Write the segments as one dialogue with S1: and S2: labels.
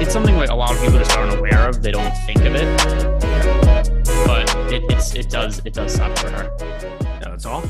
S1: It's something that a lot of people just aren't aware of. They don't think of it, but it does suck for her.
S2: No, it's awful.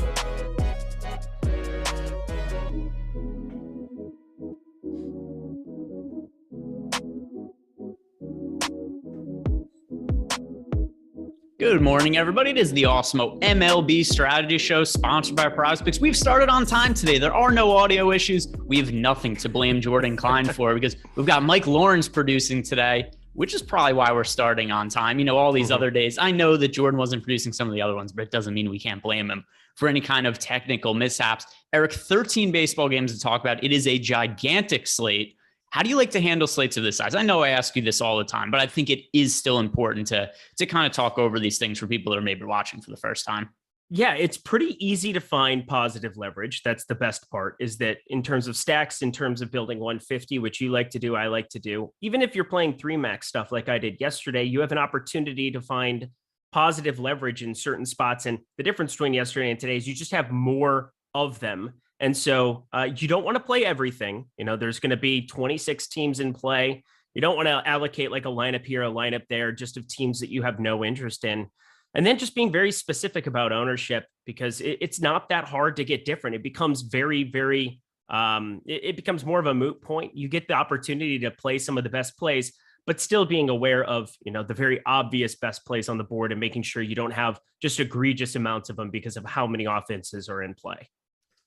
S1: Good morning, everybody. It is the Awesemo MLB Strategy Show, sponsored by PrizePicks. We've started on time today. There are no audio issues. We have nothing to blame Jordan Klein for because we've got Mike Lawrence producing today, which is probably why we're starting on time. You know, all these other days, I know that Jordan wasn't producing some of the other ones, but it doesn't mean we can't blame him for any kind of technical mishaps. Eric, 13 baseball games to talk about. It is a gigantic slate. How do you like to handle slates of this size? I know I ask you this all the time, but I think it is still important to kind of talk over these things for people that are maybe watching for the first time.
S2: Yeah, it's pretty easy to find positive leverage. That's the best part, is that in terms of stacks, in terms of building 150, which you like to do, I like to do, even if you're playing 3-max stuff like I did yesterday, you have an opportunity to find positive leverage in certain spots. And the difference between yesterday and today is you just have more of them. And so you don't want to play everything. You know, there's going to be 26 teams in play. You don't want to allocate like a lineup here, a lineup there, just of teams that you have no interest in. And then just being very specific about ownership, because it's not that hard to get different. It becomes very, very, it becomes more of a moot point. You get the opportunity to play some of the best plays, but still being aware of, you know, the very obvious best plays on the board and making sure you don't have just egregious amounts of them because of how many offenses are in play.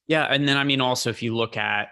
S1: Yeah. And then, I mean, also, if you look at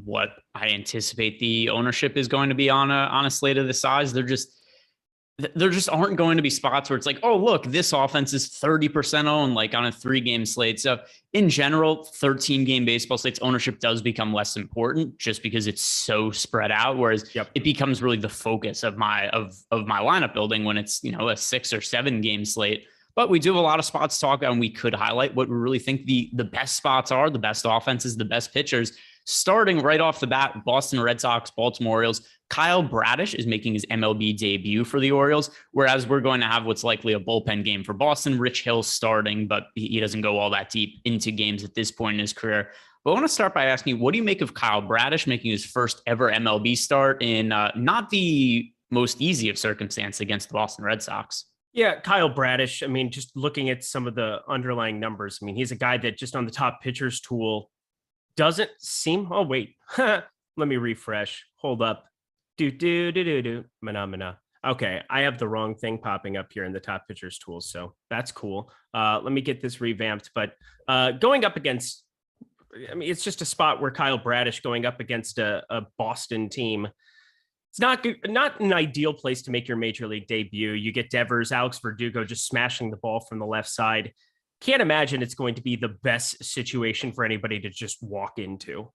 S1: what I anticipate the ownership is going to be on a slate of this size, there just aren't going to be spots where it's like, oh, look, this offense is 30% owned, like on a 3-game slate. So in general, 13-game baseball slates, ownership does become less important just because it's so spread out. Whereas it becomes really the focus of my lineup building when it's, you know, a 6 or 7-game slate. But we do have a lot of spots to talk about, and we could highlight what we really think the best spots are, the best offenses, the best pitchers. Starting right off the bat, Boston Red Sox, Baltimore Orioles. Kyle Bradish is making his MLB debut for the Orioles, whereas we're going to have what's likely a bullpen game for Boston. Rich Hill starting, but he doesn't go all that deep into games at this point in his career. But I want to start by asking you, what do you make of Kyle Bradish making his first ever MLB start in not the most easy of circumstances against the Boston Red Sox?
S2: Yeah, Kyle Bradish, I mean, just looking at some of the underlying numbers, I mean, he's a guy that just on the top pitchers tool doesn't seem, oh, wait, let me refresh. Hold up. Mana. Okay, I have the wrong thing popping up here in the top pitchers tool, so that's cool. Let me get this revamped, but going up against, I mean, it's just a spot where Kyle Bradish going up against a Boston team. It's not an ideal place to make your major league debut. You get Devers, Alex Verdugo just smashing the ball from the left side. Can't imagine it's going to be the best situation for anybody to just walk into.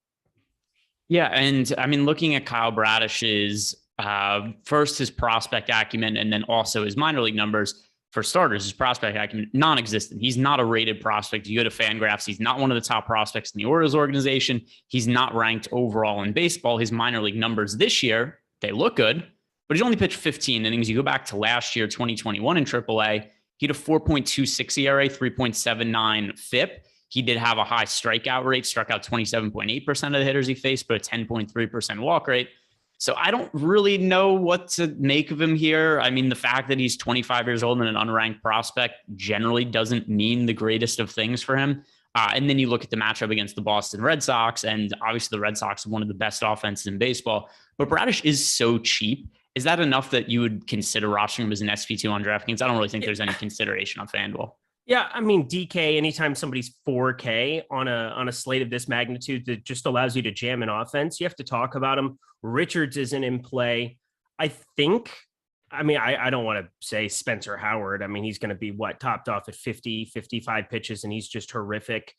S1: Yeah, and I mean, looking at Kyle Bradish's first his prospect acumen, and then also his minor league numbers for starters, his prospect acumen non-existent. He's not a rated prospect. You go to FanGraphs, he's not one of the top prospects in the Orioles organization. He's not ranked overall in baseball. His minor league numbers this year, they look good, but he's only pitched 15 innings. You go back to last year, 2021 in AAA, He had a 4.26 ERA, 3.79 FIP. He did have a high strikeout rate, struck out 27.8% of the hitters he faced, but a 10.3% walk rate. So I don't really know what to make of him here. I mean, the fact that he's 25 years old and an unranked prospect generally doesn't mean the greatest of things for him. And then you look at the matchup against the Boston Red Sox, and obviously the Red Sox are one of the best offenses in baseball. But Bradish is so cheap. Is that enough that you would consider rostering him as an SP2 on DraftKings? I don't really think there's any consideration on FanDuel.
S2: Yeah, I mean, DK, anytime somebody's 4K on a slate of this magnitude that just allows you to jam an offense, you have to talk about him. Richards isn't in play. I don't want to say Spencer Howard. I mean, he's going to be topped off at 50, 55 pitches, and he's just horrific.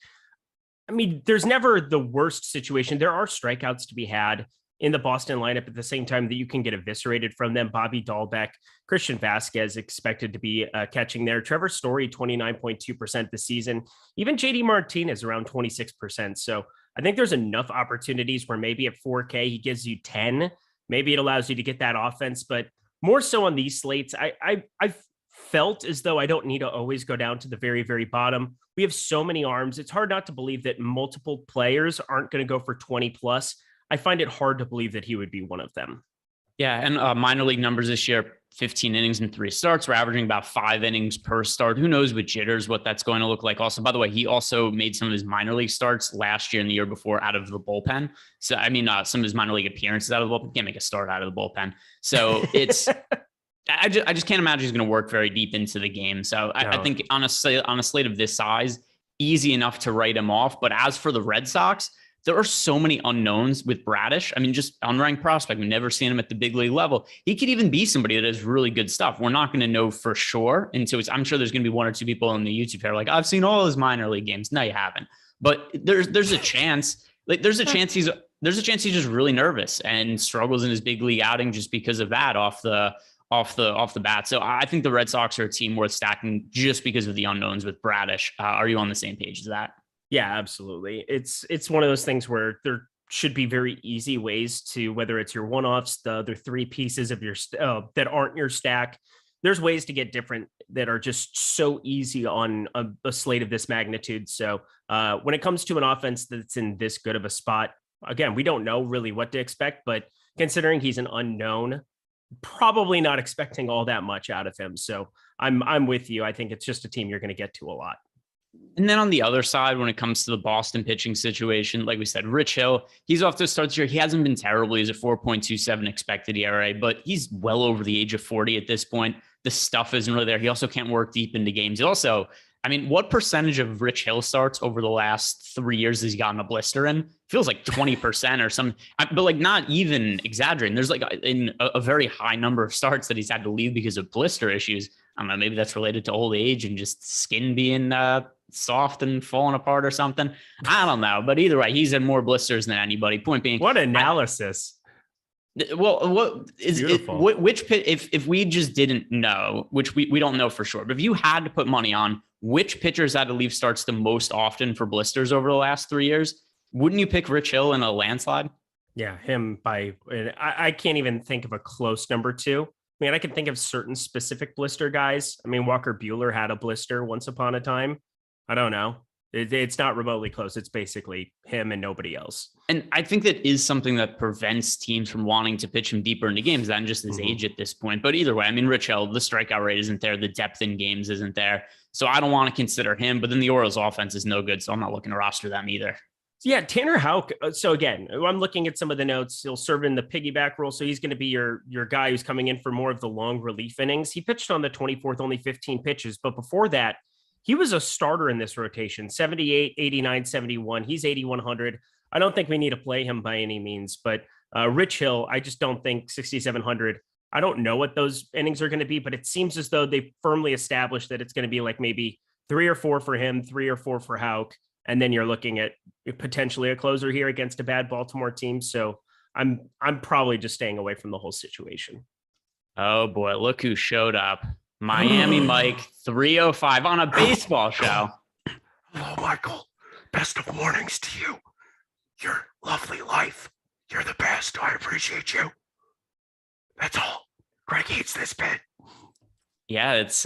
S2: I mean, there's never the worst situation. There are strikeouts to be had in the Boston lineup at the same time that you can get eviscerated from them. Bobby Dahlbeck, Christian Vasquez expected to be catching there. Trevor Story, 29.2% this season. Even JD Martinez around 26%. So I think there's enough opportunities where maybe at 4K, he gives you 10. Maybe it allows you to get that offense, but more so on these slates, I've felt as though I don't need to always go down to the very, very bottom. We have so many arms. It's hard not to believe that multiple players aren't going to go for 20 plus. I find it hard to believe that he would be one of them.
S1: Yeah, and minor league numbers this year, 15 innings and 3 starts. We're averaging about 5 innings per start. Who knows with jitters what that's going to look like. Also, by the way, he also made some of his minor league starts last year and the year before out of the bullpen. So, I mean, some of his minor league appearances out of the bullpen. Can't make a start out of the bullpen. So it's... I just can't imagine he's going to work very deep into the game. So I think on a slate of this size, easy enough to write him off. But as for the Red Sox, there are so many unknowns with Bradish. I mean, just unranked prospect. We've never seen him at the big league level. He could even be somebody that has really good stuff. We're not going to know for sure until I'm sure there's going to be 1 or 2 people in the YouTube here like, I've seen all his minor league games. No, you haven't. But there's a chance. Like there's a chance he's just really nervous and struggles in his big league outing just because of that off the bat. So I think the Red Sox are a team worth stacking just because of the unknowns with Bradish. Are you on the same page as that?
S2: Yeah, absolutely. It's one of those things where there should be very easy ways to, whether it's your one-offs, the other 3 pieces of your that aren't your stack. There's ways to get different that are just so easy on a slate of this magnitude. So when it comes to an offense that's in this good of a spot, again, we don't know really what to expect, but considering he's an unknown, probably not expecting all that much out of him. So I'm with you. I think it's just a team you're going to get to a lot.
S1: And then on the other side, when it comes to the Boston pitching situation, like we said, Rich Hill, he's off to a start this year. He hasn't been terrible. He's a 4.27 expected ERA, but he's well over the age of 40 at this point. The stuff isn't really there. He also can't work deep into games. He also, I mean, what percentage of Rich Hill starts over the last 3 years has he gotten a blister in? Feels like 20% or something, but like not even exaggerating. There's like a very high number of starts that he's had to leave because of blister issues. I don't know, maybe that's related to old age and just skin being soft and falling apart or something. I don't know, but either way, he's had more blisters than anybody. Point being,
S2: what analysis.
S1: What is it, which pit, if we just didn't know, which we don't know for sure, but if you had to put money on which pitchers had to leave starts the most often for blisters over the last 3 years, wouldn't you pick Rich Hill in a landslide?
S2: Yeah, him I can't even think of a close number 2. I mean, I can think of certain specific blister guys. I mean, Walker Buehler had a blister once upon a time. I don't know. It's not remotely close. It's basically him and nobody else.
S1: And I think that is something that prevents teams from wanting to pitch him deeper into games than just his age at this point. But either way, I mean, Rich Hill, the strikeout rate isn't there. The depth in games isn't there. So I don't want to consider him. But then the Orioles offense is no good. So I'm not looking to roster them either.
S2: Yeah, Tanner Houck. So again, I'm looking at some of the notes. He'll serve in the piggyback role. So he's going to be your guy who's coming in for more of the long relief innings. He pitched on the 24th, only 15 pitches. But before that, he was a starter in this rotation, 78, 89, 71. He's 8,100. I don't think we need to play him by any means. But Rich Hill, I just don't think 6,700. I don't know what those innings are going to be, but it seems as though they firmly established that it's going to be like maybe 3 or 4 for him, 3 or 4 for Houck. And then you're looking at potentially a closer here against a bad Baltimore team. So I'm probably just staying away from the whole situation.
S1: Oh boy, look who showed up. Miami Mike 305 on a baseball show.
S3: Hello, Michael. Best of mornings to you. Your lovely life. You're the best. I appreciate you. That's all. Greg hates this bit.
S1: Yeah, it's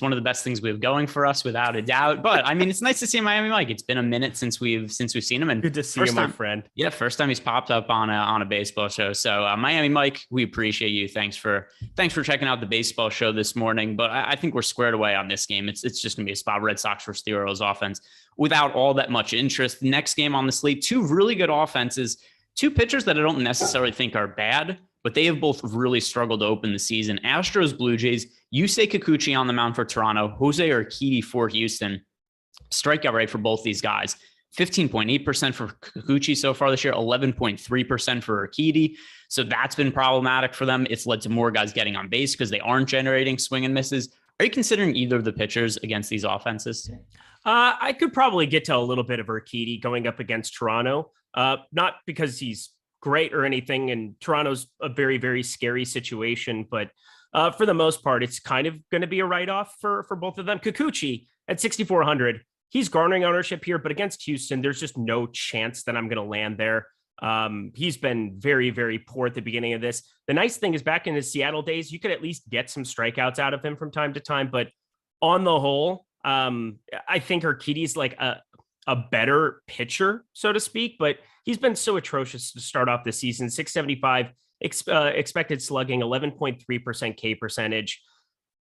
S1: one of the best things we have going for us, without a doubt. But I mean, it's nice to see Miami Mike. It's been a minute since we've seen him, and
S2: Good to see you, my friend.
S1: Yeah, first time he's popped up on a baseball show. So Miami Mike, we appreciate you. Thanks for checking out the baseball show this morning. But I think we're squared away on this game. It's just gonna be a spot. Red Sox versus the Orioles offense without all that much interest. Next game on the slate, two really good offenses, two pitchers that I don't necessarily think are bad, but they have both really struggled to open the season. Astros, Blue Jays, Yusei Kikuchi on the mound for Toronto, Jose Urquidy for Houston. Strikeout rate for both these guys, 15.8% for Kikuchi so far this year, 11.3% for Urquidy. So that's been problematic for them. It's led to more guys getting on base because they aren't generating swing and misses. Are you considering either of the pitchers against these offenses?
S2: I could probably get to a little bit of Urquidy going up against Toronto. Not because he's great or anything, and Toronto's a very, very scary situation, but for the most part, it's kind of going to be a write-off for both of them. Kikuchi at 6,400, he's garnering ownership here, but against Houston, there's just no chance that I'm going to land there. He's been very, very poor at the beginning of this. The nice thing is, back in his Seattle days, you could at least get some strikeouts out of him from time to time, but on the whole, I think Urquidy's like a better pitcher, so to speak, but he's been so atrocious to start off the season. 675 expected slugging, 11.3% K percentage.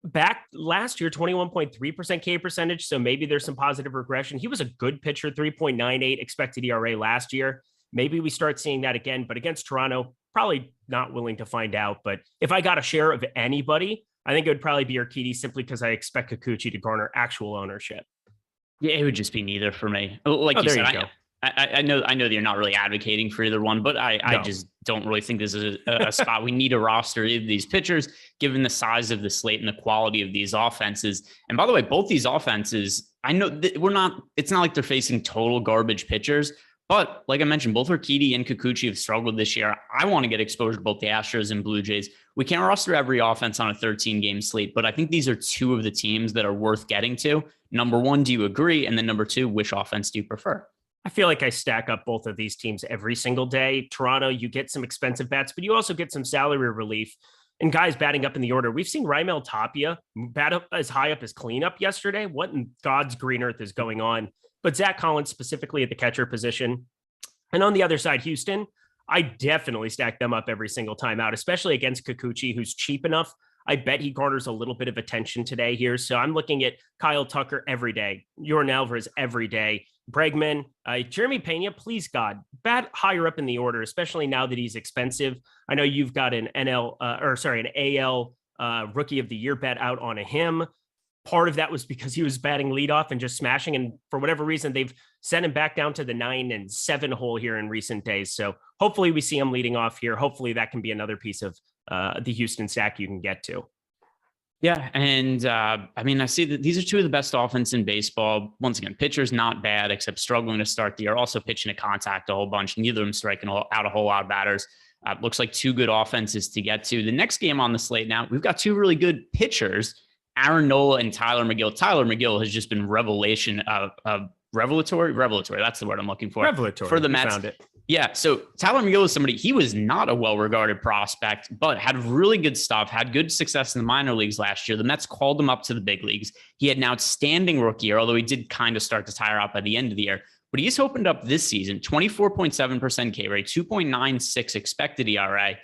S2: Back last year, 21.3% K percentage. So maybe there's some positive regression. He was a good pitcher, 3.98 expected ERA last year. Maybe we start seeing that again, but against Toronto, probably not willing to find out. But if I got a share of anybody, I think it would probably be Urquidy, simply because I expect Kikuchi to garner actual ownership.
S1: Yeah, it would just be neither for me. Like you said, I know that you're not really advocating for either one, but I just don't really think this is a spot we need to roster either of these pitchers, given the size of the slate and the quality of these offenses. And by the way, both these offenses, I know that it's not like they're facing total garbage pitchers, but like I mentioned, both Urquidy and Kikuchi have struggled this year. I want to get exposure to both the Astros and Blue Jays. We can't roster every offense on a 13-game slate, but I think these are two of the teams that are worth getting to. Number one, do you agree? And then number two, which offense do you prefer?
S2: I feel like I stack up both of these teams every single day. Toronto, you get some expensive bats, but you also get some salary relief and guys batting up in the order. We've seen Raimel Tapia bat up as high up as cleanup yesterday. What in God's green earth is going on? But Zach Collins specifically at the catcher position. And on the other side, Houston, I definitely stack them up every single time out, especially against Kikuchi, who's cheap enough. I bet he garners a little bit of attention today here. So I'm looking at Kyle Tucker every day, Yordan Alvarez every day, Bregman, Jeremy Pena, please God, bat higher up in the order, especially now that he's expensive. I know you've got an an AL Rookie of the Year bet out on him. Part of that was because he was batting leadoff and just smashing. And for whatever reason, they've sent him back down to the 9 and 7 hole here in recent days. So hopefully we see him leading off here. Hopefully that can be another piece of the Houston stack you can get to.
S1: Yeah. And I mean, I see that these are two of the best offense in baseball. Once again, pitchers not bad, except struggling to start the year, also pitching to contact a whole bunch. Neither of them striking out a whole lot of batters. Looks like two good offenses to get to. The next game on the slate now, we've got two really good pitchers, Aaron Nola and Tyler McGill. Tyler McGill has just been revelatory. That's the word I'm looking for.
S2: Revelatory.
S1: For the Mets.
S2: Found it.
S1: Yeah. So Tyler McGill is somebody, he was not a well-regarded prospect, but had really good stuff, had good success in the minor leagues last year. The Mets called him up to the big leagues. He had an outstanding rookie year, although he did kind of start to tire out by the end of the year. But he's opened up this season, 24.7% K rate, 2.96 expected ERA.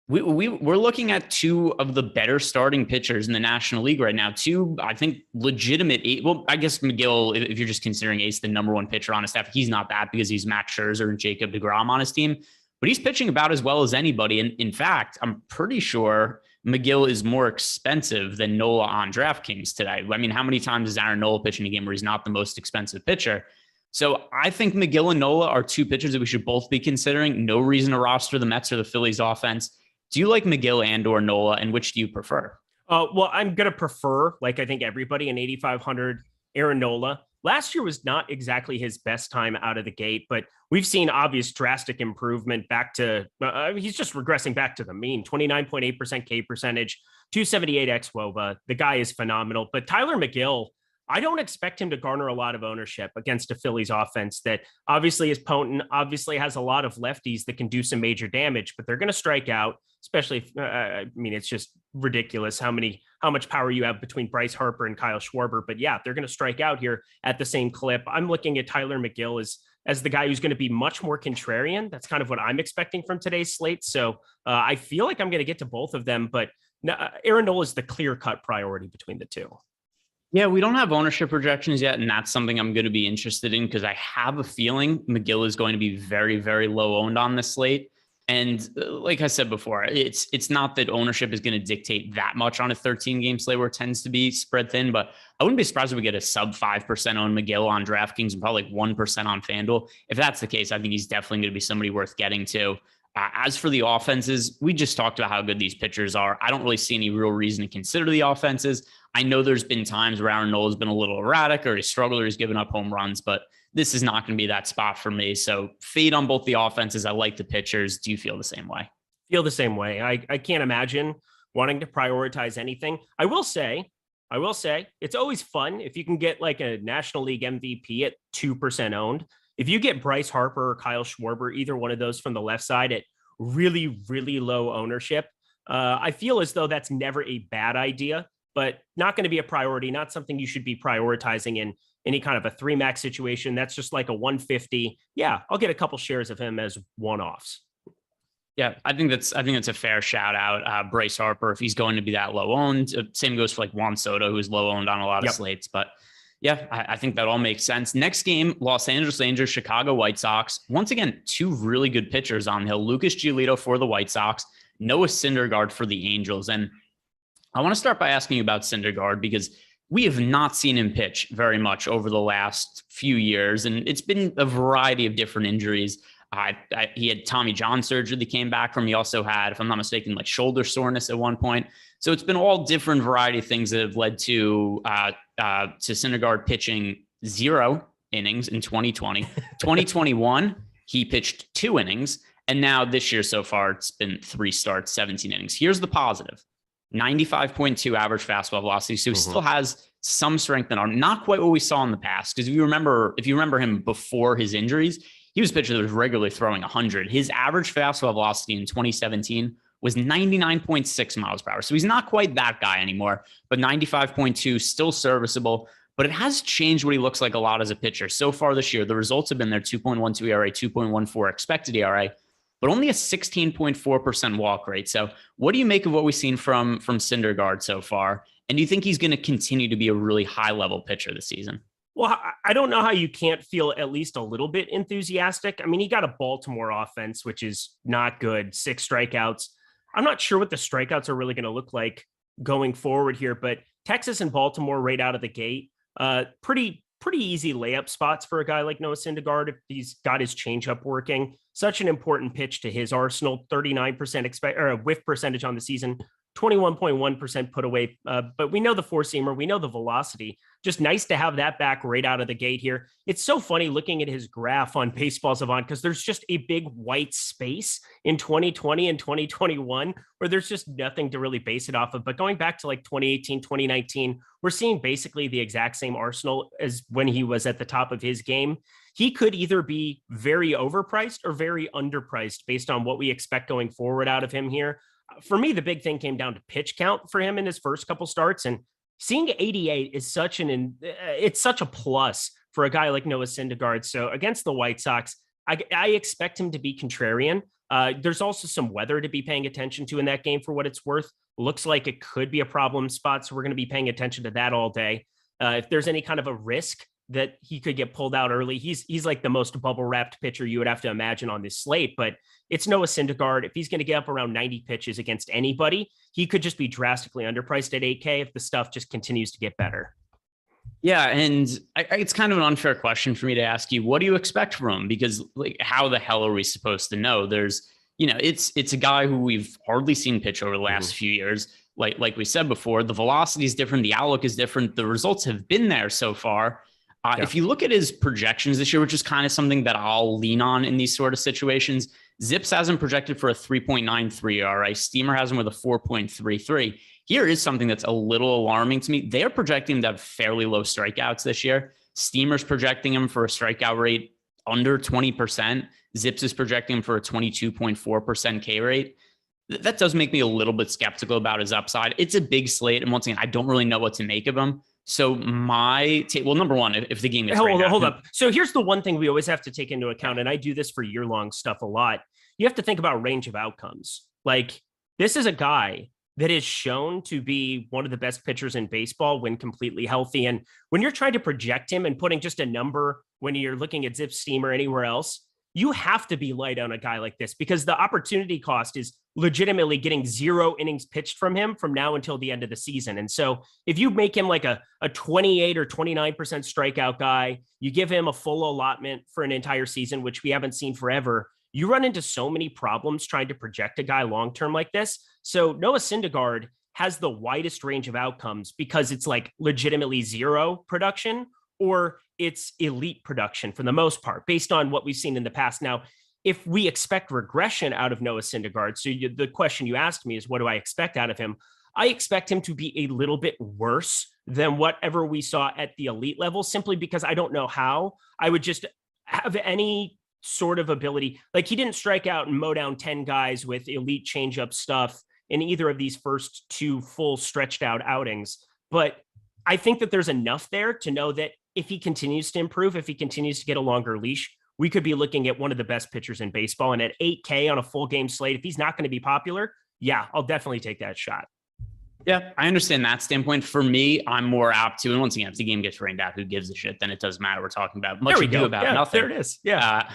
S1: We're looking at two of the better starting pitchers in the National League right now. Two, I think, legitimate. Well, I guess McGill, if you're just considering Ace the number one pitcher on his staff, he's not that because he's Max Scherzer and Jacob deGrom on his team. But he's pitching about as well as anybody. And in fact, I'm pretty sure McGill is more expensive than Nola on DraftKings today. I mean, how many times is Aaron Nola pitching a game where he's not the most expensive pitcher? So I think McGill and Nola are two pitchers that we should both be considering. No reason to roster the Mets or the Phillies offense. Do you like McGill and or Nola, and which do you prefer?
S2: Well, I'm going to prefer, like I think everybody, an 8,500 Aaron Nola. Last year was not exactly his best time out of the gate, but we've seen obvious drastic improvement back to, he's just regressing back to the mean, 29.8% K percentage, 278 xWOBA. The guy is phenomenal. But Tyler McGill, I don't expect him to garner a lot of ownership against a Phillies offense that obviously is potent, obviously has a lot of lefties that can do some major damage, but they're going to strike out. especially, I mean, it's just ridiculous how much power you have between Bryce Harper and Kyle Schwarber. But yeah, they're going to strike out here at the same clip. I'm looking at Tyler McGill as the guy who's going to be much more contrarian. That's kind of what I'm expecting from today's slate. So I feel like I'm going to get to both of them, but Aaron Nola is the clear-cut priority between the two.
S1: Yeah, we don't have ownership projections yet, and that's something I'm going to be interested in because I have a feeling McGill is going to be very, very low owned on this slate. And like I said before, it's not that ownership is going to dictate that much on a 13-game slate where it tends to be spread thin, but I wouldn't be surprised if we get a sub 5% on McGill on DraftKings and probably like 1% on FanDuel. If that's the case, I think he's definitely going to be somebody worth getting to. As for the offenses, we just talked about how good these pitchers are. I don't really see any real reason to consider the offenses. I know there's been times where Aaron Nola has been a little erratic or he's struggled or he's given up home runs, but this is not going to be that spot for me. So fade on both the offenses. I like the pitchers. Do you feel the same way?
S2: Feel the same way. I can't imagine wanting to prioritize anything. I will say it's always fun if you can get like a National League MVP at 2% owned. If you get Bryce Harper or Kyle Schwarber, either one of those from the left side at really, really low ownership, I feel as though that's never a bad idea, but not going to be a priority, not something you should be prioritizing in any kind of a 3-max situation. That's just like a 150. Yeah, I'll get a couple shares of him as one-offs.
S1: Yeah, I think that's a fair shout out. Bryce Harper, if he's going to be that low owned, same goes for like Juan Soto, who's low owned on a lot of slates, but yeah, I think that all makes sense. Next game, Los Angeles Rangers, Chicago White Sox. Once again, two really good pitchers on the hill. Lucas Giolito for the White Sox, Noah Syndergaard for the Angels. And I want to start by asking you about Syndergaard because we have not seen him pitch very much over the last few years. And it's been a variety of different injuries. He had Tommy John surgery that came back from. He also had, if I'm not mistaken, like shoulder soreness at one point. So it's been all different variety of things that have led to Syndergaard pitching 0 innings in 2020. 2021, he pitched 2 innings. And now this year so far, it's been 3 starts, 17 innings. Here's the positive. 95.2 average fastball velocity. So he still has some strength in arm. Not quite what we saw in the past. Because if you remember him before his injuries, he was a pitcher that was regularly throwing 100. His average fastball velocity in 2017 was 99.6 miles per hour. So he's not quite that guy anymore, but 95.2, still serviceable. But it has changed what he looks like a lot as a pitcher. So far this year, the results have been there: 2.12 ERA, 2.14 expected ERA, but only a 16.4% walk rate. So what do you make of what we've seen from Syndergaard so far? And do you think he's going to continue to be a really high-level pitcher this season?
S2: Well, I don't know how you can't feel at least a little bit enthusiastic. I mean, he got a Baltimore offense, which is not good. 6 strikeouts. I'm not sure what the strikeouts are really going to look like going forward here, but Texas and Baltimore right out of the gate, pretty easy layup spots for a guy like Noah Syndergaard if he's got his changeup working. Such an important pitch to his arsenal. 39% whiff percentage on the season, 21.1% put away. But we know the 4-seamer, we know the velocity. Just nice to have that back right out of the gate here. It's so funny looking at his graph on Baseball Savant because there's just a big white space in 2020 and 2021 where there's just nothing to really base it off of. But going back to like 2018, 2019, we're seeing basically the exact same arsenal as when he was at the top of his game. He could either be very overpriced or very underpriced based on what we expect going forward out of him here. For me, the big thing came down to pitch count for him in his first couple starts, and seeing 88 is it's such a plus for a guy like Noah Syndergaard. So against the White Sox, I expect him to be contrarian. There's also some weather to be paying attention to in that game for what it's worth. Looks like it could be a problem spot, so we're going to be paying attention to that all day. If there's any kind of a risk that he could get pulled out early, he's like the most bubble wrapped pitcher you would have to imagine on this slate, but it's Noah Syndergaard. If he's going to get up around 90 pitches against anybody, he could just be drastically underpriced at 8K if the stuff just continues to get better.
S1: Yeah, and it's kind of an unfair question for me to ask you. What do you expect from him? Because like, how the hell are we supposed to know? There's, it's a guy who we've hardly seen pitch over the last few years. Like we said before, the velocity is different, the outlook is different. The results have been there so far. If you look at his projections this year, which is kind of something that I'll lean on in these sort of situations, Zips has him projected for a 3.93 ERA. Steamer has him with a 4.33. Here is something that's a little alarming to me. They're projecting him to have fairly low strikeouts this year. Steamer's projecting him for a strikeout rate under 20%. Zips is projecting him for a 22.4% K rate. that does make me a little bit skeptical about his upside. It's a big slate. And once again, I don't really know what to make of him. So number one, if the game gets
S2: hold up. So here's the one thing we always have to take into account, and I do this for year-long stuff a lot. You have to think about range of outcomes. Like, this is a guy that is shown to be one of the best pitchers in baseball when completely healthy. And when you're trying to project him and putting just a number when you're looking at Zip Steam or anywhere else, you have to be light on a guy like this because the opportunity cost is legitimately getting 0 innings pitched from him from now until the end of the season. And so if you make him like a 28 or 29% strikeout guy, you give him a full allotment for an entire season, which we haven't seen forever, you run into so many problems trying to project a guy long-term like this. So Noah Syndergaard has the widest range of outcomes because it's like legitimately 0 production or it's elite production for the most part, based on what we've seen in the past. Now, if we expect regression out of Noah Syndergaard, so the question you asked me is, what do I expect out of him? I expect him to be a little bit worse than whatever we saw at the elite level, simply because I don't know how I would just have any sort of ability. Like, he didn't strike out and mow down 10 guys with elite changeup stuff in either of these first 2 full stretched out outings. But I think that there's enough there to know that if he continues to improve, if he continues to get a longer leash, we could be looking at one of the best pitchers in baseball. And at 8K on a full game slate, if he's not going to be popular, yeah, I'll definitely take that shot.
S1: Yeah, I understand that standpoint. For me, I'm more apt to, and once again, if the game gets rained out, who gives a shit? Then it doesn't matter. We're talking about much ado about nothing.
S2: There it is. Yeah.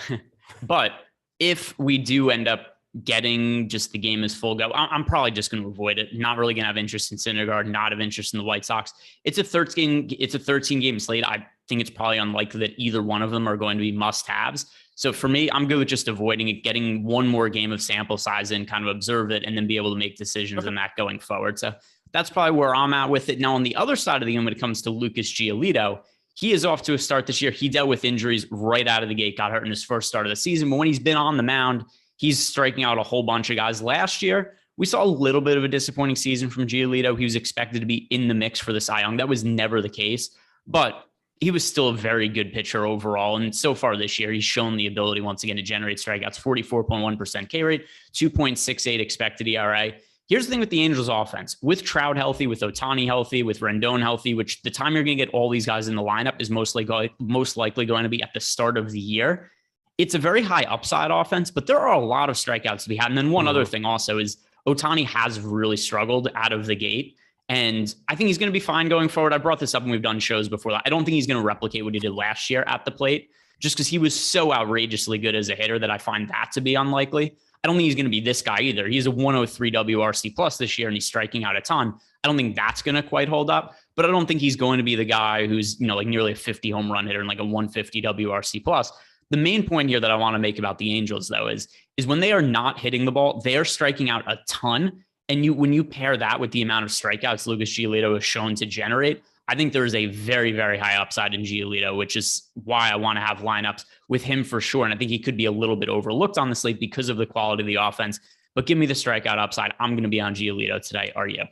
S1: But if we do end up getting just the game as full go, I'm probably just going to avoid it. Not really going to have interest in Syndergaard, not have interest in the White Sox. It's a 13 game slate. I think it's probably unlikely that either one of them are going to be must-haves. So for me, I'm good with just avoiding it, getting one more game of sample size and kind of observe it and then be able to make decisions in that going forward. So that's probably where I'm at with it. Now, on the other side of the game, when it comes to Lucas Giolito, he is off to a start this year. He dealt with injuries right out of the gate, got hurt in his first start of the season. But when he's been on the mound, he's striking out a whole bunch of guys. Last year, we saw a little bit of a disappointing season from Giolito. He was expected to be in the mix for the Cy Young. That was never the case, but he was still a very good pitcher overall. And so far this year, he's shown the ability once again to generate strikeouts, 44.1% K rate, 2.68 expected ERA. Here's the thing with the Angels offense. With Trout healthy, with Ohtani healthy, with Rendon healthy, which the time you're going to get all these guys in the lineup is most likely going to be at the start of the year. It's a very high upside offense, but there are a lot of strikeouts to be had. And then one other thing also is Ohtani has really struggled out of the gate. And I think he's going to be fine going forward. I brought this up when we've done shows before. I don't think he's going to replicate what he did last year at the plate, just because he was so outrageously good as a hitter that I find that to be unlikely. I don't think he's going to be this guy either. He's a 103 WRC plus this year, and he's striking out a ton. I don't think that's going to quite hold up, but I don't think he's going to be the guy who's, like nearly a 50 home run hitter and like a 150 WRC plus. The main point here that I want to make about the Angels, though, is when they are not hitting the ball, they are striking out a ton. And when you pair that with the amount of strikeouts Lucas Giolito is shown to generate, I think there is a very, very high upside in Giolito, which is why I want to have lineups with him for sure. And I think he could be a little bit overlooked on the slate because of the quality of the offense. But give me the strikeout upside. I'm going to be on Giolito today. Are you?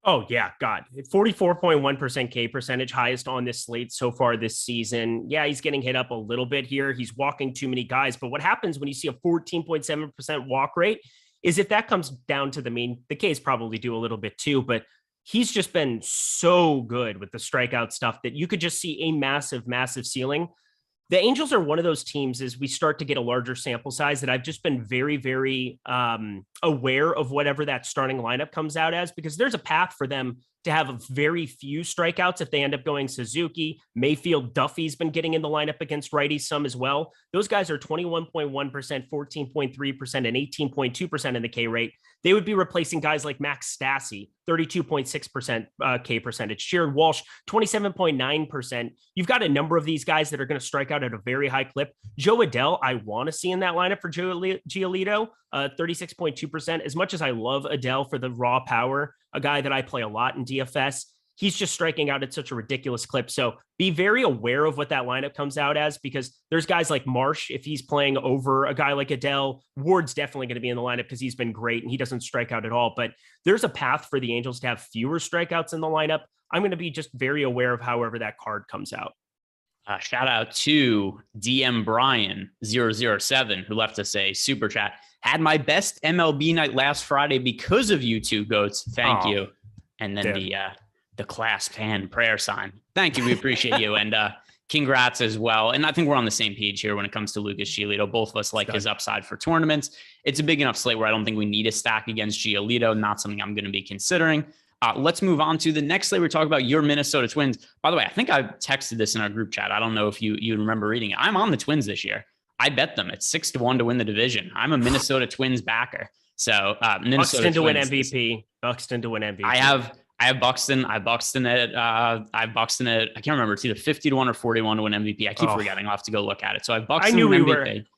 S2: Oh, yeah. God, 44.1% K percentage, highest on this slate so far this season. Yeah, he's getting hit up a little bit here. He's walking too many guys. But what happens when you see a 14.7% walk rate is if that comes down to the mean, the K's probably do a little bit too, but he's just been so good with the strikeout stuff that you could just see a massive, massive ceiling. The Angels are one of those teams as we start to get a larger sample size that I've just been very, very aware of whatever that starting lineup comes out as, because there's a path for them to have very few strikeouts if they end up going Suzuki. Mayfield, Duffy's been getting in the lineup against righties some as well. Those guys are 21.1%, 14.3%, and 18.2% in the K rate. They would be replacing guys like Max Stassi, 32.6% K percentage. Jared Walsh, 27.9%. You've got a number of these guys that are going to strike out at a very high clip. Joe Adele, I want to see in that lineup for Giolito, 36.2%. As much as I love Adele for the raw power, a guy that I play a lot in DFS, he's just striking out at such a ridiculous clip. So be very aware of what that lineup comes out as, because there's guys like Marsh, if he's playing over a guy like Adele. Ward's definitely going to be in the lineup because he's been great and he doesn't strike out at all. But there's a path for the Angels to have fewer strikeouts in the lineup. I'm going to be just very aware of however that card comes out.
S1: Shout out to DM Brian 007, who left us a super chat. Had my best MLB night last Friday because of you two goats. Thank you. And then the clasped hand prayer sign. Thank you. We appreciate you. And congrats as well. And I think we're on the same page here when it comes to Lucas Giolito. Both of us like his upside for tournaments. It's a big enough slate where I don't think we need a stack against Giolito. Not something I'm going to be considering. Let's move on to the next slate. We're talking about your Minnesota Twins. By the way, I think I texted this in our group chat. I don't know if you remember reading it. I'm on the Twins this year. I bet them. It's 6-1 to win the division. I'm a Minnesota Twins backer. So Minnesota
S2: Buxton to win
S1: Twins.
S2: MVP. Buxton to win MVP.
S1: I have Buxton. I have Buxton at I can't remember. It's either 50-1 or 40-1 to win MVP. I keep forgetting. I'll have to go look at it. So I have Buxton.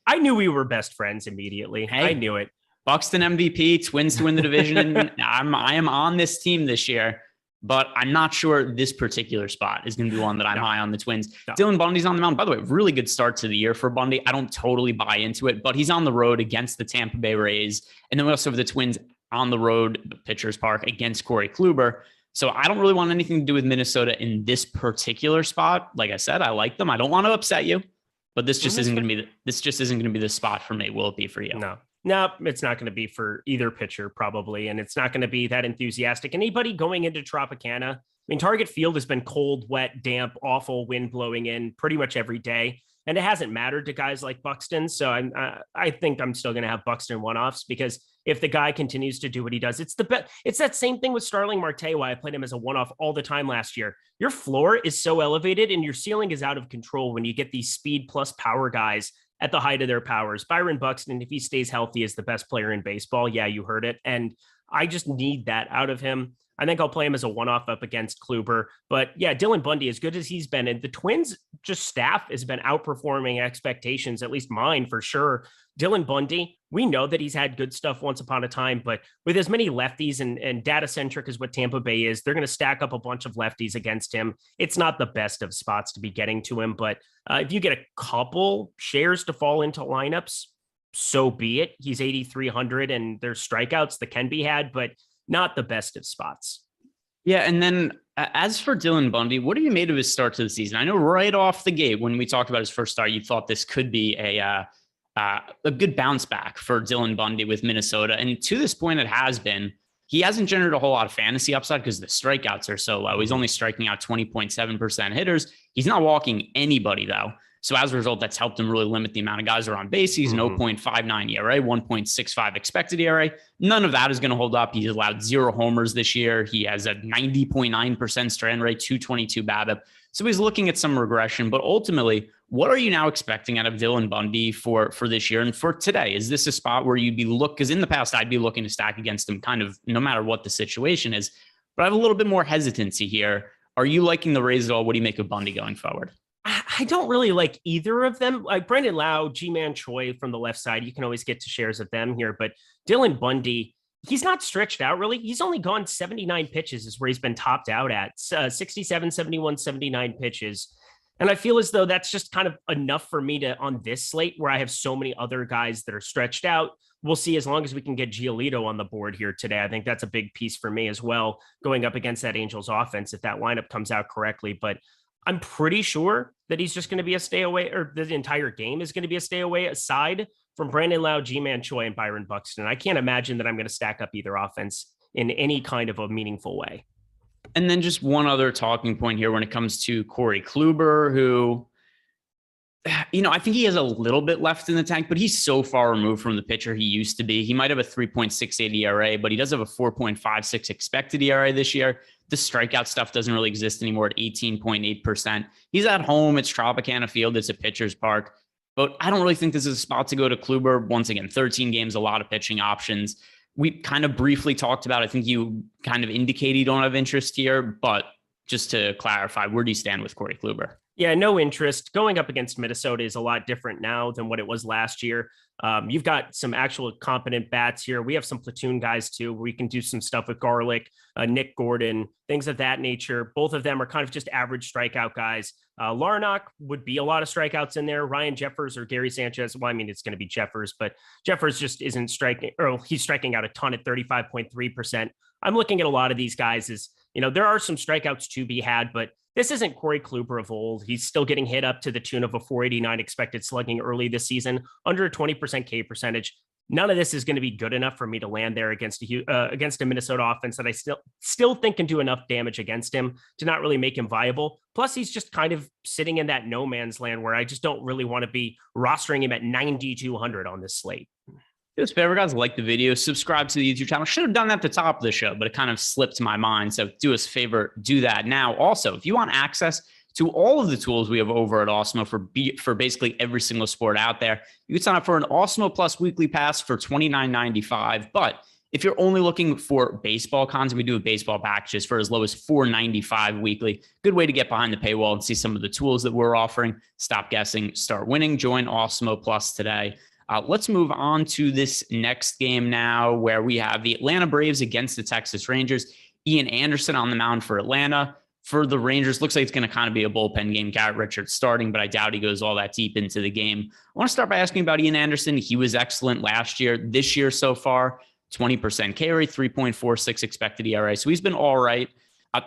S2: I knew we were best friends immediately. Hey, I knew it.
S1: Buxton MVP, Twins to win the division. I am on this team this year, but I'm not sure this particular spot is going to be one that I'm high on the Twins. No. Dylan Bundy's on the mound. By the way, really good start to the year for Bundy. I don't totally buy into it, but he's on the road against the Tampa Bay Rays. And then we also have the Twins on the road, Pitchers Park, against Corey Kluber. So I don't really want anything to do with Minnesota in this particular spot. Like I said, I like them. I don't want to upset you, but this just isn't going to be the spot for me. Will it be for you?
S2: No, it's not going to be for either pitcher probably. And it's not going to be that enthusiastic. Anybody going into Tropicana, I mean, Target Field has been cold, wet, damp, awful, wind blowing in pretty much every day. And it hasn't mattered to guys like Buxton. So I think I'm still going to have Buxton one-offs because if the guy continues to do what he does, it's the best. It's that same thing with Starling Marte, why I played him as a one-off all the time last year. Your floor is so elevated and your ceiling is out of control when you get these speed plus power guys at the height of their powers. Byron Buxton, if he stays healthy, is the best player in baseball. Yeah, you heard it. And I just need that out of him. I think I'll play him as a one-off up against Kluber. But yeah, Dylan Bundy, as good as he's been, and the Twins just staff has been outperforming expectations, at least mine for sure. Dylan Bundy, we know that he's had good stuff once upon a time, but with as many lefties and data-centric as what Tampa Bay is, they're going to stack up a bunch of lefties against him. It's not the best of spots to be getting to him, but if you get a couple shares to fall into lineups, so be it. He's 8,300 and there's strikeouts that can be had, but not the best of spots.
S1: Yeah. And then as for Dylan Bundy, what have you made of his start to the season? I know right off the gate, when we talked about his first start, you thought this could be a good bounce back for Dylan Bundy with Minnesota. And to this point, it has been. He hasn't generated a whole lot of fantasy upside because the strikeouts are so low. He's only striking out 20.7% hitters. He's not walking anybody, though. So as a result, that's helped him really limit the amount of guys who are on base. He's an 0.59 ERA, 1.65 expected ERA. None of that is going to hold up. He's allowed 0 homers this year. He has a 90.9% strand rate, 222 BABIP. So he's looking at some regression. But ultimately, what are you now expecting out of Dylan Bundy for this year and for today? Is this a spot where you'd be because in the past, I'd be looking to stack against him kind of no matter what the situation is. But I have a little bit more hesitancy here. Are you liking the Rays at all? What do you make of Bundy going forward?
S2: I don't really like either of them. Like Brandon Lau, G-Man Choi from the left side, you can always get to shares of them here. But Dylan Bundy, he's not stretched out really. He's only gone 79 pitches is where he's been topped out at 67, 71, 79 pitches. And I feel as though that's just kind of enough for me to, on this slate where I have so many other guys that are stretched out. We'll see as long as we can get Giolito on the board here today. I think that's a big piece for me as well, going up against that Angels offense, if that lineup comes out correctly. But I'm pretty sure that he's just going to be a stay away, or the entire game is going to be a stay away aside from Brandon Lau, G-Man Choi, and Byron Buxton. I can't imagine that I'm going to stack up either offense in any kind of a meaningful way.
S1: And then just one other talking point here when it comes to Corey Kluber, who, I think he has a little bit left in the tank, but he's so far removed from the pitcher he used to be. He might have a 3.68 ERA, but he does have a 4.56 expected ERA this year. The strikeout stuff doesn't really exist anymore at 18.8%. He's at home. It's Tropicana Field. It's a pitcher's park. But I don't really think this is a spot to go to Kluber. Once again, 13 games, a lot of pitching options. We kind of briefly talked about, I think you kind of indicate you don't have interest here, but just to clarify, where do you stand with Corey Kluber?
S2: Yeah, no interest. Going up against Minnesota is a lot different now than what it was last year. You've got some actual competent bats here. We have some platoon guys too. We can do some stuff with Garlick, Nick Gordon, things of that nature. Both of them are kind of just average strikeout guys. Larnach would be a lot of strikeouts in there. Ryan Jeffers or Gary Sanchez. Well, I mean, it's going to be Jeffers, but Jeffers just isn't striking, or he's striking out a ton at 35.3%. I'm looking at a lot of these guys as, there are some strikeouts to be had, but this isn't Corey Kluber of old. He's still getting hit up to the tune of a 489 expected slugging early this season, under a 20% K percentage. none of this is going to be good enough for me to land there against a Minnesota offense that I still think can do enough damage against him to not really make him viable. Plus, he's just kind of sitting in that no man's land where I just don't really want to be rostering him at 9,200 on this slate.
S1: Do us a favor, guys, like the video, subscribe to the YouTube channel. Should have done that at the top of the show, but it kind of slipped my mind. So do us a favor, do that now. Also, if you want access to all of the tools we have over at Awesemo for basically every single sport out there, you can sign up for an Awesemo Plus weekly pass for $29.95. But if you're only looking for baseball content, we do baseball packages for as low as $4.95 weekly. Good way to get behind the paywall and see some of the tools that we're offering. Stop guessing, start winning. Join Awesemo Plus today. Let's move on to this next game now, where we have the Atlanta Braves against the Texas Rangers. Ian Anderson on the mound for Atlanta. For the Rangers, looks like it's going to kind of be a bullpen game. Garrett Richards starting, but I doubt he goes all that deep into the game. I want to start by asking about Ian Anderson. He was excellent last year. This year so far, 20% carry, 3.46 expected ERA. So he's been all right.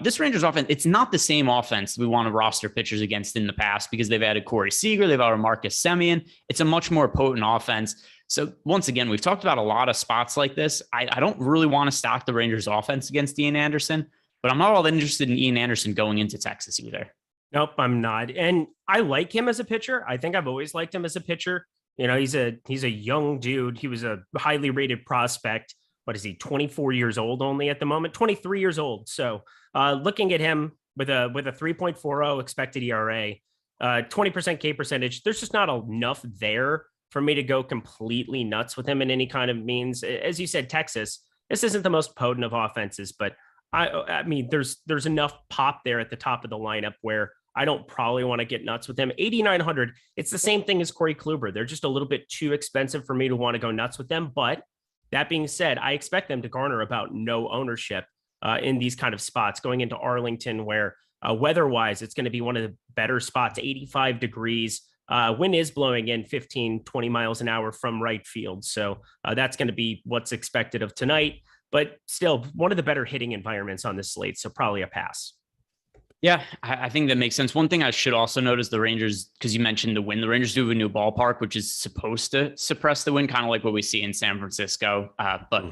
S1: This Rangers offense, it's not the same offense we want to roster pitchers against in the past because they've added Corey Seager, they've added Marcus Semien. It's a much more potent offense. So once again, we've talked about a lot of spots like this. I don't really want to stock the Rangers offense against Ian Anderson, but I'm not all that interested in Ian Anderson going into Texas either.
S2: Nope, I'm not. And I like him as a pitcher. I think I've always liked him as a pitcher. You know, he's a young dude. He was a highly rated prospect. What is he, 24 years old only at the moment? 23 years old. So looking at him with a 3.40 expected ERA, 20% K percentage, there's just not enough there for me to go completely nuts with him in any kind of means. As you said, Texas, this isn't the most potent of offenses, but I mean, there's enough pop there at the top of the lineup where I don't probably want to get nuts with him. 8,900, it's the same thing as Corey Kluber. They're just a little bit too expensive for me to want to go nuts with them. But that being said, I expect them to garner about no ownership in these kind of spots going into Arlington, where weather-wise, it's going to be one of the better spots, 85 degrees. Wind is blowing in 15, 20 miles an hour from right field. So that's going to be what's expected of tonight. But still, one of the better hitting environments on this slate. So probably a pass.
S1: Yeah, I think that makes sense. One thing I should also note is the Rangers, because you mentioned the wind, the Rangers do have a new ballpark, which is supposed to suppress the wind, kind of like what we see in San Francisco. But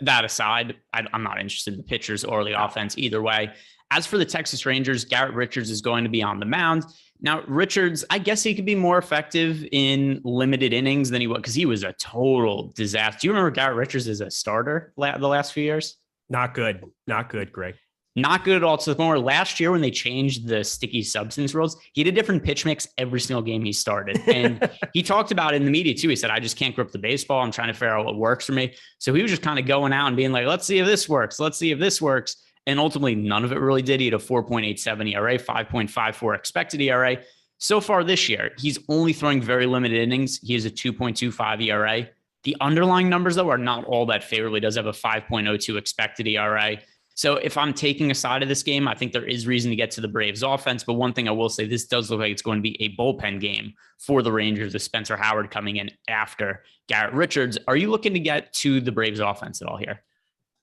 S1: that aside, I'm not interested in the pitchers or the offense either way. As for the Texas Rangers, Garrett Richards is going to be on the mound. Now, Richards, I guess he could be more effective in limited innings than he was, because he was a total disaster. Do you remember Garrett Richards as a starter the last few years?
S2: Not good. Not good, Greg.
S1: Not good at all. To the point where last year when they changed the sticky substance rules, he had a different pitch mix every single game he started. And he talked about it in the media too. He said, I just can't grip the baseball. I'm trying to figure out what works for me. So he was just kind of going out and being like, let's see if this works. Let's see if this works. And ultimately, none of it really did. He had a 4.87 ERA, 5.54 expected ERA. So far this year, he's only throwing very limited innings. He has a 2.25 ERA. The underlying numbers, though, are not all that favorable. He does have a 5.02 expected ERA. So if I'm taking a side of this game, I think there is reason to get to the Braves offense. But one thing I will say, this does look like it's going to be a bullpen game for the Rangers with Spencer Howard coming in after Garrett Richards. Are you looking to get to the Braves offense at all here?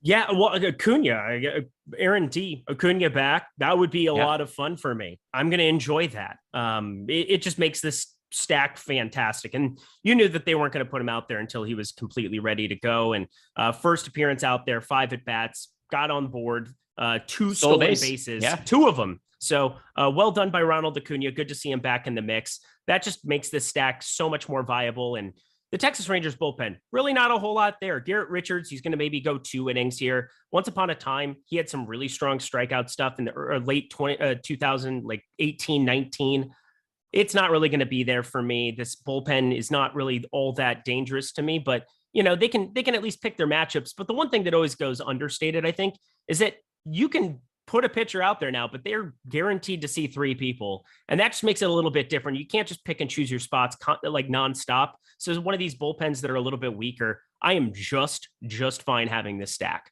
S2: Yeah, well, Acuna, Aaron D, Acuna back, that would be a lot of fun for me. I'm going to enjoy that. It just makes this stack fantastic. And you knew that they weren't going to put him out there until he was completely ready to go. And first appearance out there, 5 at-bats, got on board, 2 stolen bases, 2 of them. So well done by Ronald Acuna. Good to see him back in the mix. That just makes this stack so much more viable. And the Texas Rangers bullpen, really not a whole lot there. Garrett Richards, he's going to maybe go 2 innings here. Once upon a time, he had some really strong strikeout stuff in the late 2000, like 18, 19. It's not really going to be there for me. This bullpen is not really all that dangerous to me, but you know, they can at least pick their matchups. But the one thing that always goes understated, I think, is that you can put a pitcher out there now, but they're guaranteed to see 3 people. And that just makes it a little bit different. You can't just pick and choose your spots like nonstop. So one of these bullpens that are a little bit weaker, I am just fine having this stack.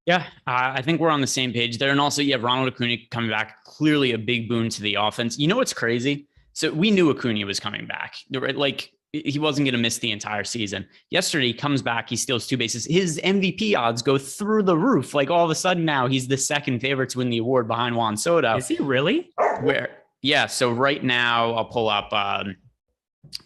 S1: Yeah, I think we're on the same page there. And also, you have Ronald Acuna coming back, clearly a big boon to the offense. You know what's crazy? So we knew Acuna was coming back. Like, he wasn't going to miss the entire season. Yesterday, he comes back, he steals 2 bases. His MVP odds go through the roof. Like, all of a sudden now, he's the second favorite to win the award behind Juan Soto.
S2: Is he really?
S1: Yeah. So right now, I'll pull up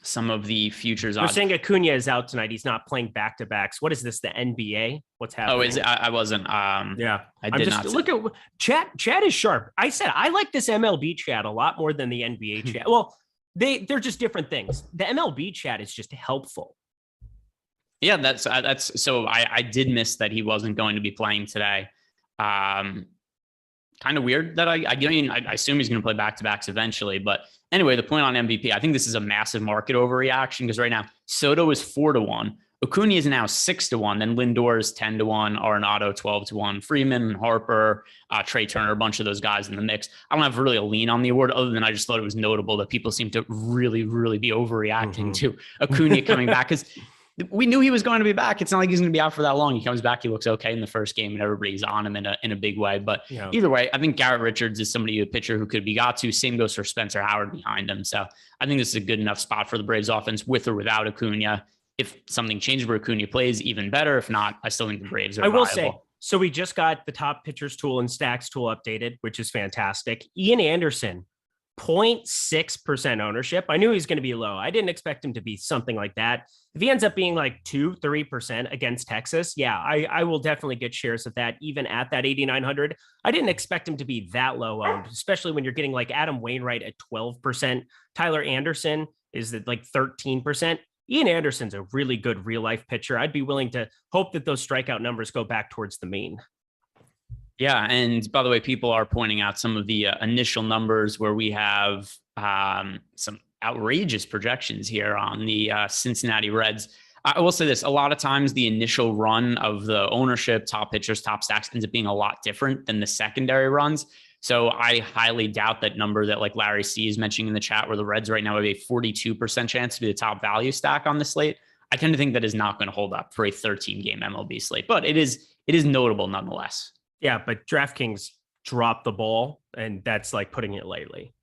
S1: some of the futures
S2: We're
S1: odds.
S2: saying Acuna is out tonight. He's not playing back-to-backs. What is this, the NBA? What's happening?
S1: Oh, is it? I wasn't.
S2: Yeah.
S1: I did not
S2: look at chat is sharp. I said I like this MLB chat a lot more than the NBA chat. Well, they're just different things. The MLB chat is just helpful.
S1: Yeah, that's so I did miss that he wasn't going to be playing today. Kind of weird that I assume he's going to play back-to-backs eventually. But anyway, the point on MVP, I think this is a massive market overreaction because right now Soto is 4-1. Acuna is now 6-1. Then Lindor is 10-1. Arenado 12-1. Freeman, Harper, Trey Turner, a bunch of those guys in the mix. I don't have really a lean on the award other than I just thought it was notable that people seem to really, really be overreacting to Acuna coming back because we knew he was going to be back. It's not like he's going to be out for that long. He comes back, he looks okay in the first game, and everybody's on him in a big way. But either way, I think Garrett Richards is somebody, a pitcher who could be got to. Same goes for Spencer Howard behind him. So I think this is a good enough spot for the Braves offense with or without Acuna. If something changes where Acuna plays, even better. If not, I still think the Braves are viable.
S2: Say, so we just got the top pitchers tool and stacks tool updated, which is fantastic. Ian Anderson, 0.6% ownership. I knew he was going to be low. I didn't expect him to be something like that. If he ends up being like 2-3% against Texas, yeah, I will definitely get shares of that, even at that 8,900. I didn't expect him to be that low owned, especially when you're getting like Adam Wainwright at 12%. Tyler Anderson is at like 13%. Ian Anderson's a really good real life pitcher. I'd be willing to hope that those strikeout numbers go back towards the mean.
S1: Yeah. And by the way, people are pointing out some of the initial numbers where we have some outrageous projections here on the Cincinnati Reds. I will say this, a lot of times the initial run of the ownership, top pitchers, top stacks ends up being a lot different than the secondary runs. So I highly doubt that number that like Larry C is mentioning in the chat where the Reds right now have a 42% chance to be the top value stack on the slate. I tend to think that is not going to hold up for a 13-game MLB slate, but it is notable nonetheless.
S2: Yeah, but DraftKings dropped the ball, and that's like putting it lightly.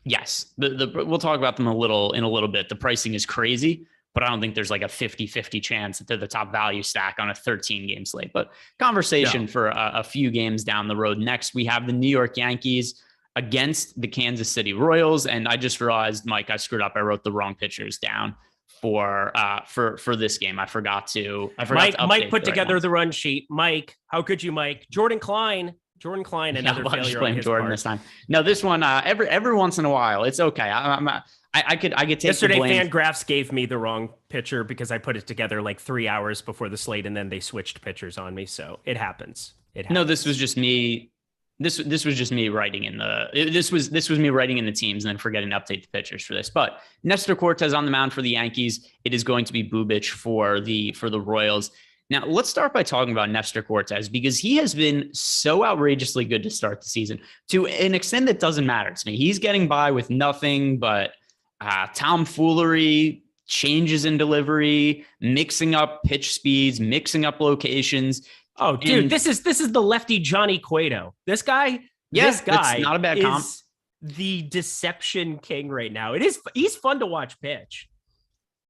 S1: Yes, we'll talk about them in a little bit. The pricing is crazy, but I don't think there's like a 50-50 chance that they're the top value stack on a 13-game slate. But conversation for a few games down the road. Next, we have the New York Yankees against the Kansas City Royals, and I just realized, Mike, I screwed up. I wrote the wrong pitchers down for this game. I forgot to
S2: Mike put together the run sheet. Mike, how could you, Mike? Jordan Klein, another failure.
S1: Just blame
S2: on his
S1: Jordan
S2: part.
S1: this time. No, this one every once in a while, it's okay. I could take
S2: yesterday.
S1: the blame.
S2: FanGraphs gave me the wrong pitcher because I put it together like 3 hours before the slate, and then they switched pitchers on me. So it happens.
S1: No, this was just me. This was just me writing in this was me writing in the teams and then forgetting to update the pitchers for this. But Nestor Cortez on the mound for the Yankees. It is going to be Bubich for the Royals. Now, let's start by talking about Nestor Cortez because he has been so outrageously good to start the season to an extent that doesn't matter to me. He's getting by with nothing but tomfoolery, changes in delivery, mixing up pitch speeds, mixing up locations.
S2: Oh, dude, this is the lefty Johnny Cueto. This guy,
S1: it's not a bad comp.
S2: The deception king right now. He's fun to watch pitch.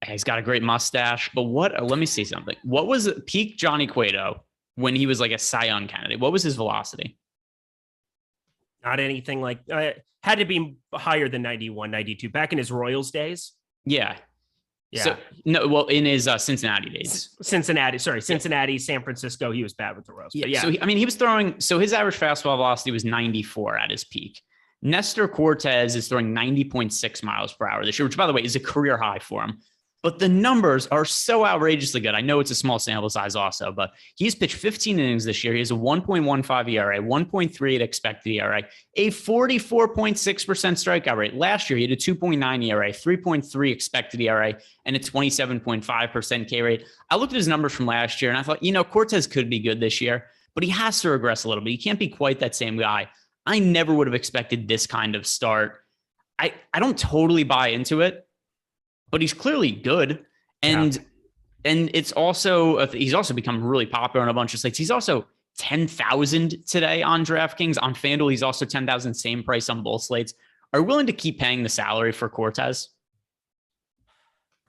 S1: He's got a great mustache, but let me see something. What was peak Johnny Cueto when he was like a Cy Young candidate? What was his velocity?
S2: Not anything like, had to be higher than 91, 92 back in his Royals days.
S1: Yeah.
S2: Yeah.
S1: So, no, well, in his Cincinnati days.
S2: Cincinnati, San Francisco, he was bad with the Royals.
S1: Yeah.
S2: But yeah.
S1: So, he was throwing, so his average fastball velocity was 94 at his peak. Nestor Cortez is throwing 90.6 miles per hour this year, which, by the way, is a career high for him. But the numbers are so outrageously good. I know it's a small sample size also, but he's pitched 15 innings this year. He has a 1.15 ERA, 1.38 expected ERA, a 44.6% strikeout rate. Last year, he had a 2.9 ERA, 3.3 expected ERA, and a 27.5% K rate. I looked at his numbers from last year, and I thought, Cortez could be good this year, but he has to regress a little bit. He can't be quite that same guy. I never would have expected this kind of start. I don't totally buy into it, but he's clearly good. And it's also, he's also become really popular on a bunch of sites. He's also 10,000 today on DraftKings. On FanDuel, he's also 10,000, same price on both slates. Are you willing to keep paying the salary for Cortez?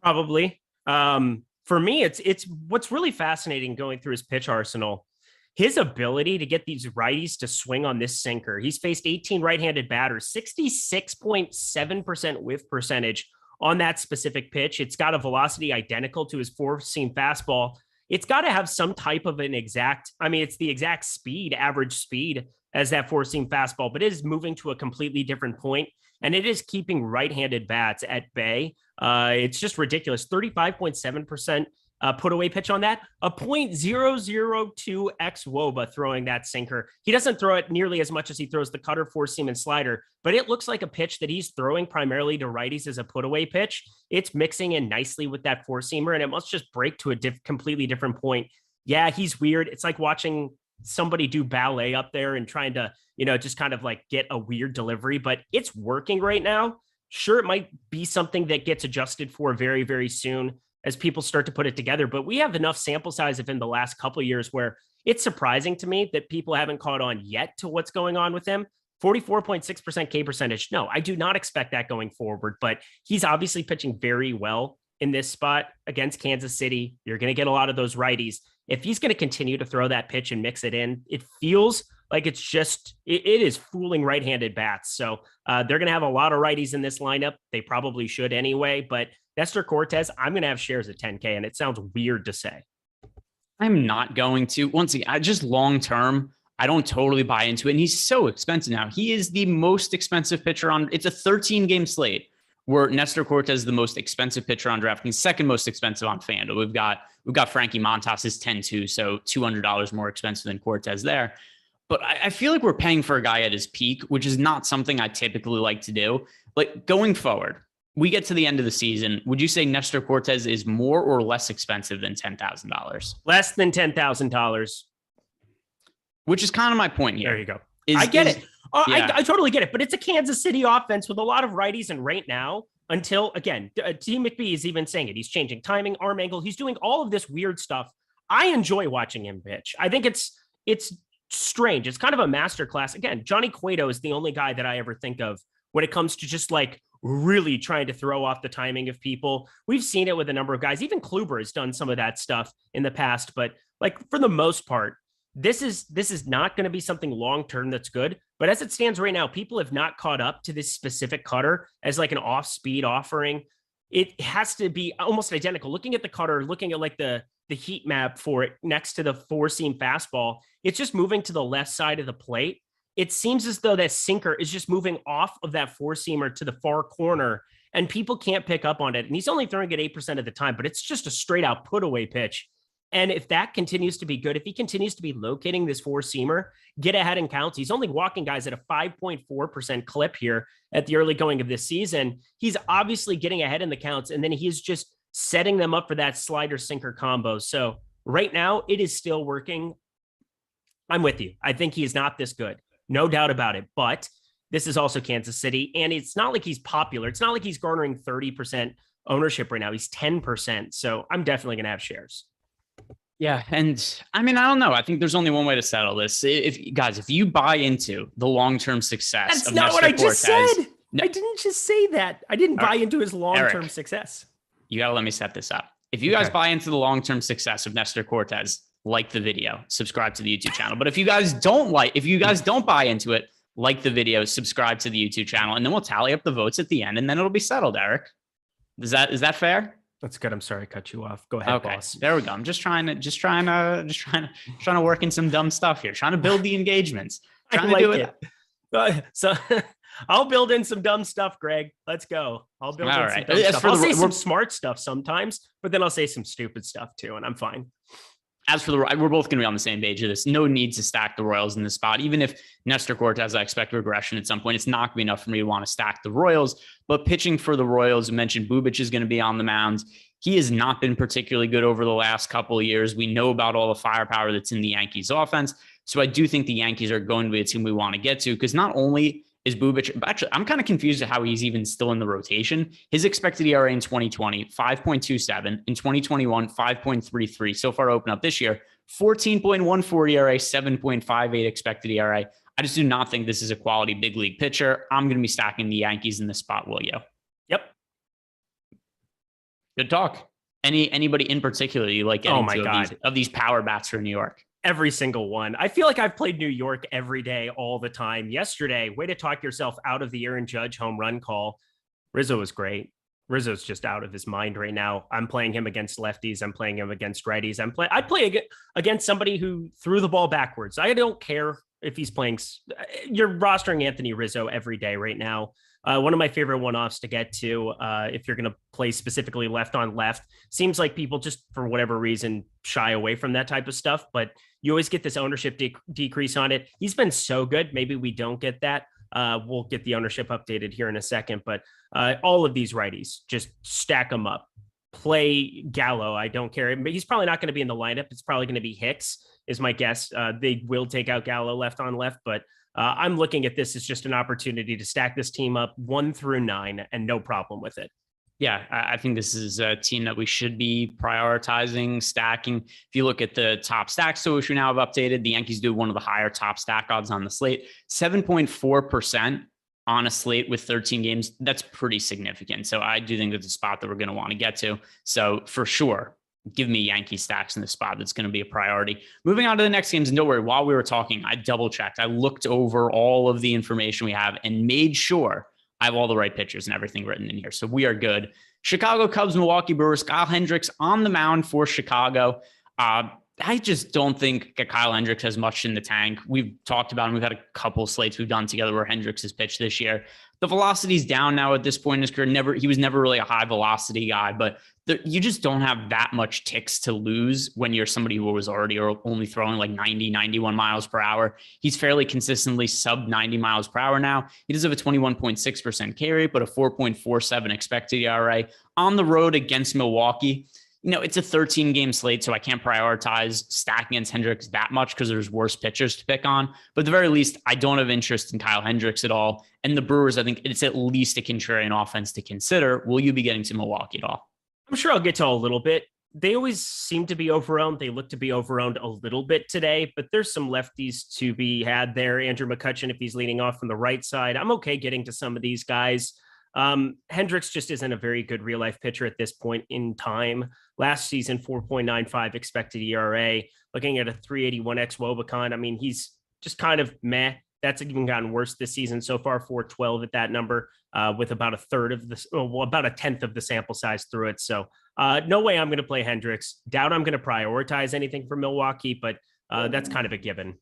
S2: Probably. For me, it's what's really fascinating going through his pitch arsenal. His ability to get these righties to swing on this sinker. He's faced 18 right-handed batters, 66.7% whiff percentage on that specific pitch. It's got a velocity identical to his four-seam fastball. It's got to have some type of it's the exact speed, average speed as that four-seam fastball, but it is moving to a completely different point, and it is keeping right-handed bats at bay. It's just ridiculous. 35.7% put away pitch on that, a .002 x WOBA throwing that sinker. He doesn't throw it nearly as much as he throws the cutter, four seam, and slider, but it looks like a pitch that he's throwing primarily to righties as a put away pitch. It's mixing in nicely with that four seamer, and it must just break to a completely different point. Yeah, he's weird. It's like watching somebody do ballet up there and trying to, just kind of like get a weird delivery, but it's working right now. Sure, it might be something that gets adjusted for very, very soon as people start to put it together. But we have enough sample size in the last couple of years where it's surprising to me that people haven't caught on yet to what's going on with him. 44.6% K percentage. No, I do not expect that going forward, but he's obviously pitching very well in this spot against Kansas City. You're going to get a lot of those righties. If he's going to continue to throw that pitch and mix it in, it feels like it is fooling right-handed bats. So they're going to have a lot of righties in this lineup. They probably should anyway, but Nestor Cortes, I'm going to have shares at 10K, and it sounds weird to say.
S1: I'm not going to. Once again, I just long-term, I don't totally buy into it, and he's so expensive now. He is the most expensive pitcher it's a 13-game slate where Nestor Cortes is the most expensive pitcher on DraftKings, second most expensive on FanDuel. We've got Frankie Montas is 10-2, so $200 more expensive than Cortes there. But I feel like we're paying for a guy at his peak, which is not something I typically like to do. Like going forward, we get to the end of the season. Would you say Nestor Cortes is more or less expensive than $10,000?
S2: Less than $10,000.
S1: Which is kind of my point here.
S2: There you go. I get it. I totally get it. But it's a Kansas City offense with a lot of righties. And right now, until, again, T. McBee is even saying it. He's changing timing, arm angle. He's doing all of this weird stuff. I enjoy watching him pitch. I think it's strange. It's kind of a masterclass. Again, Johnny Cueto is the only guy that I ever think of when it comes to just like really trying to throw off the timing of people. We've seen it with a number of guys. Even Kluber has done some of that stuff in the past, but like for the most part, this is not going to be something long-term that's good. But as it stands right now, people have not caught up to this specific cutter as like an off-speed offering. It has to be almost identical. Looking at the cutter, looking at like the heat map for it next to the four-seam fastball, it's just moving to the left side of the plate. It seems as though that sinker is just moving off of that four-seamer to the far corner, and people can't pick up on it. And he's only throwing it 8% of the time, but it's just a straight-out put-away pitch. And if that continues to be good, if he continues to be locating this four-seamer, get ahead in counts. He's only walking guys at a 5.4% clip here at the early going of this season. He's obviously getting ahead in the counts, and then he's just setting them up for that slider-sinker combo. So right now, it is still working. I'm with you. I think he is not this good. No doubt about it. But this is also Kansas City, and it's not like he's popular. It's not like he's garnering 30% ownership right now. He's 10%. So I'm definitely going to have shares.
S1: Yeah. And I mean, I don't know. I think there's only one way to settle this. If you buy into the long-term success
S2: That's not what I just said. No, I didn't just say that. I didn't buy into his long-term success. You
S1: got to let me set this up. If you guys buy into the long-term success of Nestor Cortes, like the video, subscribe to the YouTube channel. But if you guys don't buy into it, like the video, subscribe to the YouTube channel, and then we'll tally up the votes at the end, and then it'll be settled, Eric. Is that fair?
S2: That's good. I'm sorry I cut you off. Go ahead,
S1: okay,
S2: boss.
S1: There we go. I'm just trying to work in some dumb stuff here, trying to build the engagements. Trying to do it.
S2: So I'll build in some dumb stuff, Greg. Let's go. I'll build in some dumb stuff. I'll say some smart stuff sometimes, but then I'll say some stupid stuff too, and I'm fine.
S1: As for we're both going to be on the same page of this. No need to stack the Royals in this spot. Even if Nestor Cortes, I expect regression at some point, it's not going to be enough for me to want to stack the Royals. But pitching for the Royals, I mentioned Bubic is going to be on the mound. He has not been particularly good over the last couple of years. We know about all the firepower that's in the Yankees offense. So I do think the Yankees are going to be a team we want to get to, because not only is Bubic, actually, I'm kind of confused at how he's even still in the rotation. His expected ERA in 2020, 5.27. In 2021, 5.33. So far open up this year, 14.14 ERA, 7.58 expected ERA. I just do not think this is a quality big league pitcher. I'm going to be stacking the Yankees in this spot, will you?
S2: Yep.
S1: Good talk. Anybody in particular you like getting of these power bats for New York?
S2: Every single one. I feel like I've played New York every day, all the time. Yesterday, way to talk yourself out of the Aaron Judge home run call. Rizzo was great. Rizzo's just out of his mind right now. I'm playing him against lefties. I'm playing him against righties. I'd play against somebody who threw the ball backwards. I don't care if he's playing. You're rostering Anthony Rizzo every day right now. One of my favorite one-offs to get to, if you're going to play specifically left on left, seems like people just for whatever reason shy away from that type of stuff, but you always get this ownership decrease on it. He's been so good. Maybe we don't get that. We'll get the ownership updated here in a second, but all of these righties, just stack them up. Play Gallo. I don't care. He's probably not going to be in the lineup. It's probably going to be Hicks is my guess. They will take out Gallo left on left, but I'm looking at this as just an opportunity to stack this team up 1 through 9 and no problem with it.
S1: Yeah, I think this is a team that we should be prioritizing, stacking. If you look at the top stacks, so which we now have updated, the Yankees do one of the higher top stack odds on the slate, 7.4% on a slate with 13 games. That's pretty significant. So I do think that's a spot that we're going to want to get to. So for sure, give me Yankee stacks in the spot. That's going to be a priority. Moving on to the next games, and don't worry, while we were talking, I double checked. I looked over all of the information we have and made sure I have all the right pitchers and everything written in here. So we are good. Chicago Cubs, Milwaukee Brewers, Kyle Hendricks on the mound for Chicago. I just don't think Kyle Hendricks has much in the tank. We've talked about him. We've had a couple slates we've done together where Hendricks has pitched this year. The velocity's down now at this point in his career. He was never really a high velocity guy, but you just don't have that much ticks to lose when you're somebody who was already only throwing like 90, 91 miles per hour. He's fairly consistently sub 90 miles per hour now. He does have a 21.6% K rate, but a 4.47 expected ERA on the road against Milwaukee. You know, it's a 13 game slate, so I can't prioritize stacking against Hendricks that much because there's worse pitchers to pick on. But at the very least, I don't have interest in Kyle Hendricks at all. And the Brewers, I think it's at least a contrarian offense to consider. Will you be getting to Milwaukee at all?
S2: I'm sure I'll get to a little bit. They always seem to be overowned. They look to be overowned a little bit today, but there's some lefties to be had there. Andrew McCutchen, if he's leading off from the right side, I'm okay getting to some of these guys. Hendricks just isn't a very good real life pitcher at this point in time. Last season, 4.95 expected ERA, looking at a 381 xWOBA. I mean, he's just kind of meh. That's even gotten worse this season so far, 412 at that number, with about about a tenth of the sample size through it. So no way I'm going to play Hendricks. Doubt I'm going to prioritize anything for Milwaukee, but that's kind of a given.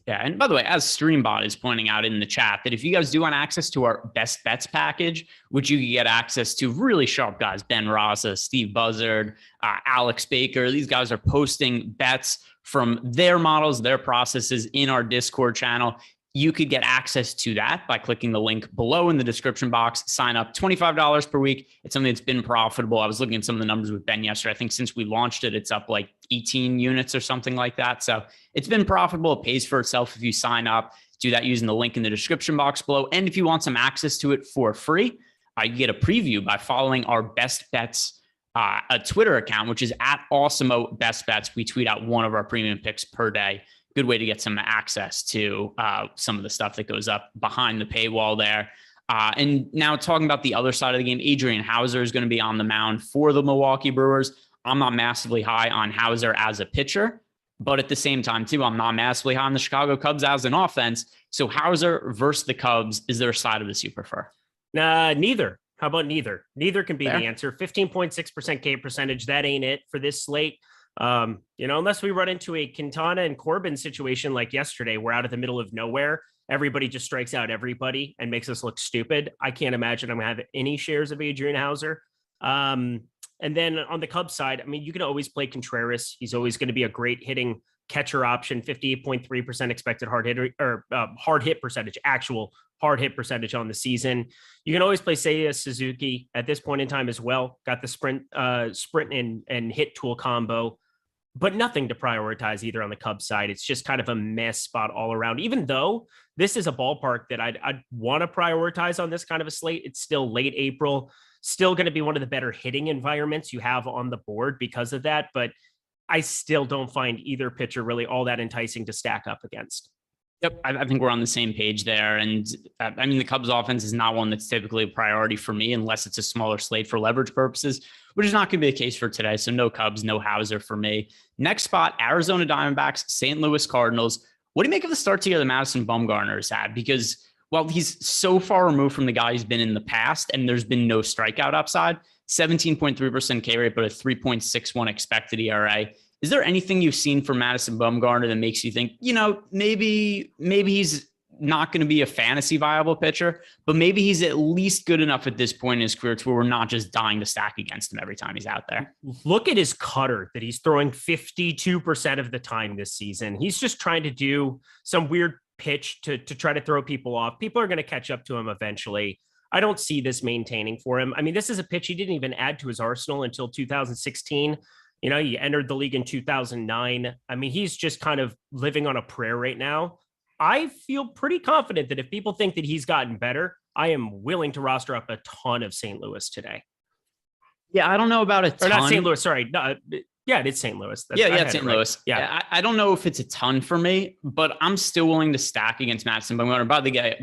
S1: Yeah. And by the way, as Streambot is pointing out in the chat, that if you guys do want access to our best bets package, which you can get access to really sharp guys, Ben Raza, Steve Buzzard, Alex Baker, these guys are posting bets from their models, their processes in our Discord channel. You could get access to that by clicking the link below in the description box. Sign up $25 per week. It's something that's been profitable. I was looking at some of the numbers with Ben yesterday. I think since we launched it, it's up like 18 units or something like that. So it's been profitable. It pays for itself if you sign up. Do that using the link in the description box below. And if you want some access to it for free, you get a preview by following our Best Bets a Twitter account, which is at Awesemo Best Bets. We tweet out one of our premium picks per day. Good way to get some access to some of the stuff that goes up behind the paywall there. And now talking about the other side of the game, Adrian Hauser is going to be on the mound for the Milwaukee Brewers. I'm not massively high on Hauser as a pitcher, but at the same time, too, I'm not massively high on the Chicago Cubs as an offense. So Hauser versus the Cubs, is there a side of this you prefer?
S2: Neither. How about neither? Neither can be
S1: Fair.
S2: the answer. 15.6% K percentage. That ain't it for this slate. Unless we run into a Quintana and Corbin situation like yesterday, we're out of the middle of nowhere. Everybody just strikes out everybody and makes us look stupid. I can't imagine I'm going to have any shares of Adrian Hauser. And then on the Cubs side, I mean, you can always play Contreras. He's always going to be a great hitting catcher option. 58.3% expected hard hit percentage, actual hard hit percentage on the season. You can always play Seiya Suzuki at this point in time as well. Got the sprint and hit tool combo, but nothing to prioritize either on the Cubs side. It's just kind of a mess spot all around. Even though this is a ballpark that I'd want to prioritize on this kind of a slate, it's still late April, still going to be one of the better hitting environments you have on the board because of that. But I still don't find either pitcher really all that enticing to stack up against.
S1: Yep, I think we're on the same page there. And I mean, the Cubs offense is not one that's typically a priority for me unless it's a smaller slate for leverage purposes, which is not going to be the case for today. So no Cubs, no Hauser for me. Next spot, Arizona Diamondbacks, St. Louis Cardinals. What do you make of the start together Madison Bumgarner has had? Because While he's so far removed from the guy he's been in the past, and there's been no strikeout upside, 17.3% K rate, but a 3.61 expected ERA. Is there anything you've seen from Madison Bumgarner that makes you think, maybe he's not going to be a fantasy viable pitcher, but maybe he's at least good enough at this point in his career to where we're not just dying to stack against him every time he's out there?
S2: Look at his cutter that he's throwing 52% of the time this season. He's just trying to do some weird pitch to try to throw people off. People are going to catch up to him eventually. I don't see this maintaining for him. I mean, this is a pitch he didn't even add to his arsenal until 2016. He entered the league in 2009. I mean, he's just kind of living on a prayer right now. I feel pretty confident that if people think that he's gotten better, I am willing to roster up a ton of St. Louis today.
S1: Yeah, I don't know about a ton.
S2: Or not St. Louis, sorry. No, yeah, it's St. Louis.
S1: It's St. Louis.
S2: Right. Yeah.
S1: I don't know if it's a ton for me, but I'm still willing to stack against Madison Bumgarner.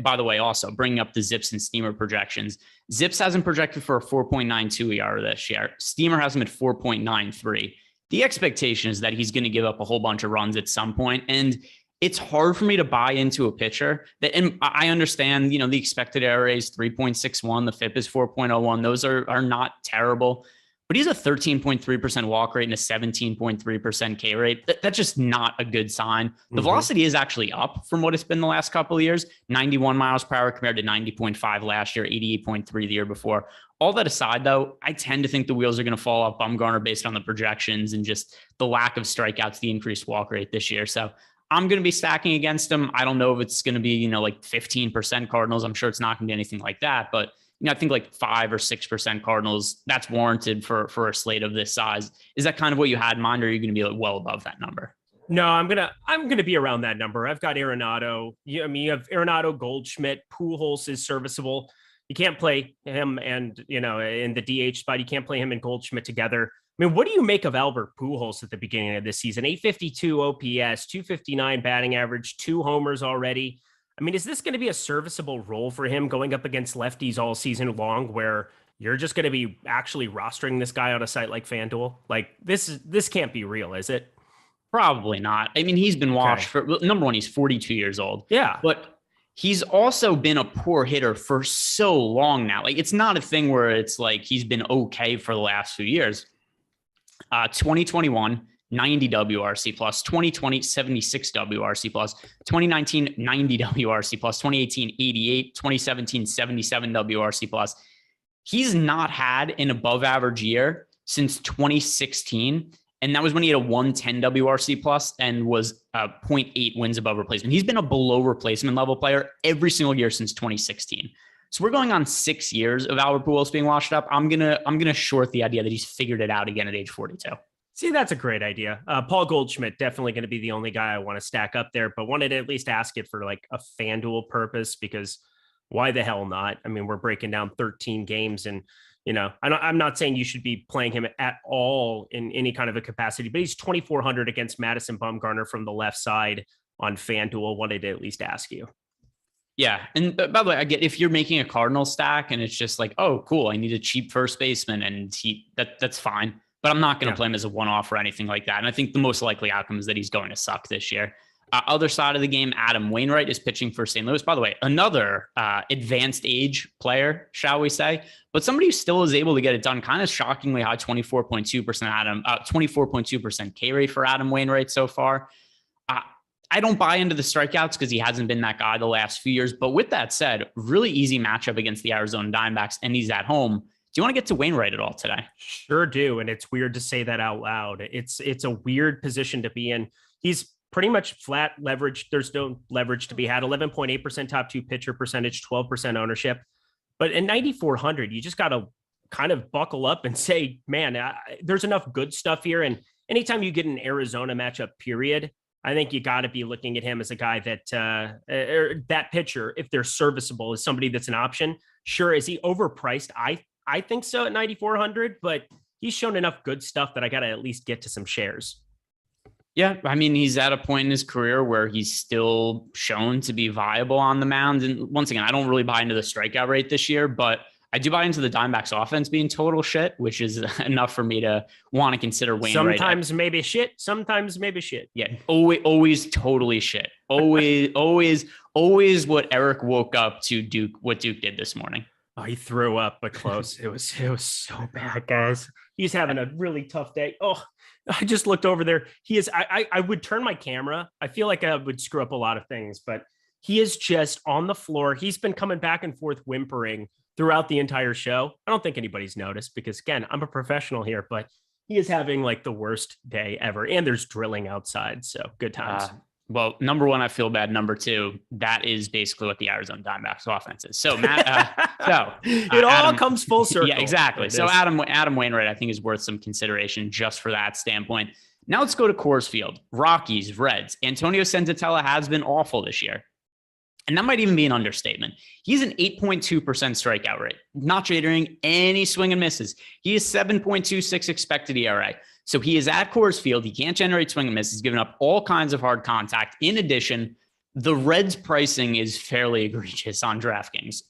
S1: By the way, also bringing up the Zips and Steamer projections. Zips hasn't projected for a 4.92 ERA this year. Steamer has him at 4.93. The expectation is that he's going to give up a whole bunch of runs at some point, and it's hard for me to buy into a pitcher that, and I understand, the expected ERA is 3.61, the FIP is 4.01. Those are not terrible, but he's a 13.3% walk rate and a 17.3% K rate. That's just not a good sign. The velocity is actually up from what it's been the last couple of years, 91 miles per hour compared to 90.5 last year, 88.3 the year before. All that aside, though, I tend to think the wheels are going to fall off Bumgarner based on the projections and just the lack of strikeouts, the increased walk rate this year. So I'm going to be stacking against him. I don't know if it's going to be, like 15% Cardinals. I'm sure it's not going to be anything like that, but I think like 5 or 6% Cardinals, that's warranted for a slate of this size. Is that kind of what you had in mind, or are you going to be like well above that number?
S2: No, I'm gonna be around that number. I've got Arenado. You have Arenado, Goldschmidt, Pujols is serviceable. You can't play him and in the DH spot. You can't play him and Goldschmidt together. I mean, what do you make of Albert Pujols at the beginning of this season? 852 OPS, 259 batting average, 2 homers already. I mean, is this going to be a serviceable role for him going up against lefties all season long, where you're just going to be actually rostering this guy on a site like FanDuel? Like this can't be real, is it?
S1: Probably not. I mean, he's been washed for, number one, he's 42 years old.
S2: Yeah.
S1: But he's also been a poor hitter for so long now. Like, it's not a thing where it's like he's been okay for the last few years. 2021, 90 WRC plus, 2020, 76 WRC plus, 2019, 90 WRC plus, 2018, 88, 2017, 77 WRC plus. He's not had an above average year since 2016. And that was when he had a 110 WRC plus and was 0.8 wins above replacement. He's been a below replacement level player every single year since 2016. So we're going on 6 years of Albert Pujols being washed up. I'm gonna short the idea that he's figured it out again at age 42.
S2: See, that's a great idea. Paul Goldschmidt, definitely going to be the only guy I want to stack up there, but wanted to at least ask it for like a FanDuel purpose, because why the hell not? I mean, we're breaking down 13 games, and I'm not saying you should be playing him at all in any kind of a capacity, but he's 2,400 against Madison Bumgarner from the left side on FanDuel. Wanted to at least ask you.
S1: Yeah. And by the way, I get if you're making a Cardinal stack and it's just like, oh, cool, I need a cheap first baseman, and that's fine. But I'm not going to play him as a one-off or anything like that. And I think the most likely outcome is that he's going to suck this year. Other side of the game, Adam Wainwright is pitching for St. Louis. By the way, another advanced age player, shall we say, but somebody who still is able to get it done. Kind of shockingly high, 24.2% 24.2% K rate for Adam Wainwright so far. I don't buy into the strikeouts because he hasn't been that guy the last few years. But with that said, really easy matchup against the Arizona Diamondbacks, and he's at home. Do you want to get to Wainwright at all today? Sure
S2: do. And it's weird to say that out loud. It's a weird position to be in. He's pretty much flat leverage. There's no leverage to be had. 11.8% top 2 pitcher percentage, 12% ownership. But in 9,400, you just got to kind of buckle up and say, man, there's enough good stuff here. And anytime you get an Arizona matchup, period, I think you got to be looking at him as a guy that that pitcher, if they're serviceable, is somebody that's an option. Sure. Is he overpriced? I think so at 9,400, but he's shown enough good stuff that I got to at least get to some shares.
S1: Yeah. I mean, he's at a point in his career where he's still shown to be viable on the mound. And once again, I don't really buy into the strikeout rate this year, but I do buy into the Diamondbacks offense being total shit, which is enough for me to want to consider Wainwright.
S2: Sometimes maybe shit. Sometimes maybe shit.
S1: Yeah. Always totally shit. Always what Eric woke up to Duke, what Duke did this morning.
S2: Oh, he threw up, but close. It was so bad, guys. He's having a really tough day. Oh, I just looked over there. He is. I would turn my camera. I feel like I would screw up a lot of things, but he is just on the floor. He's been coming back and forth whimpering throughout the entire show. I don't think anybody's noticed because, again, I'm a professional here, but he is having like the worst day ever. And there's drilling outside. So good times.
S1: Well, number one, I feel bad. Number two, that is basically what the Arizona Diamondbacks offense is. So, Matt,
S2: it all
S1: Adam,
S2: comes full circle.
S1: Yeah, exactly. So Adam Wainwright, I think, is worth some consideration just for that standpoint. Now let's go to Coors Field. Rockies, Reds. Antonio Senzatella has been awful this year. And that might even be an understatement. He's an 8.2% strikeout rate, not generating any swing and misses. He is 7.26 expected ERA. So he is at Coors Field. He can't generate swing and misses. He's given up all kinds of hard contact. In addition, the Reds pricing is fairly egregious on DraftKings.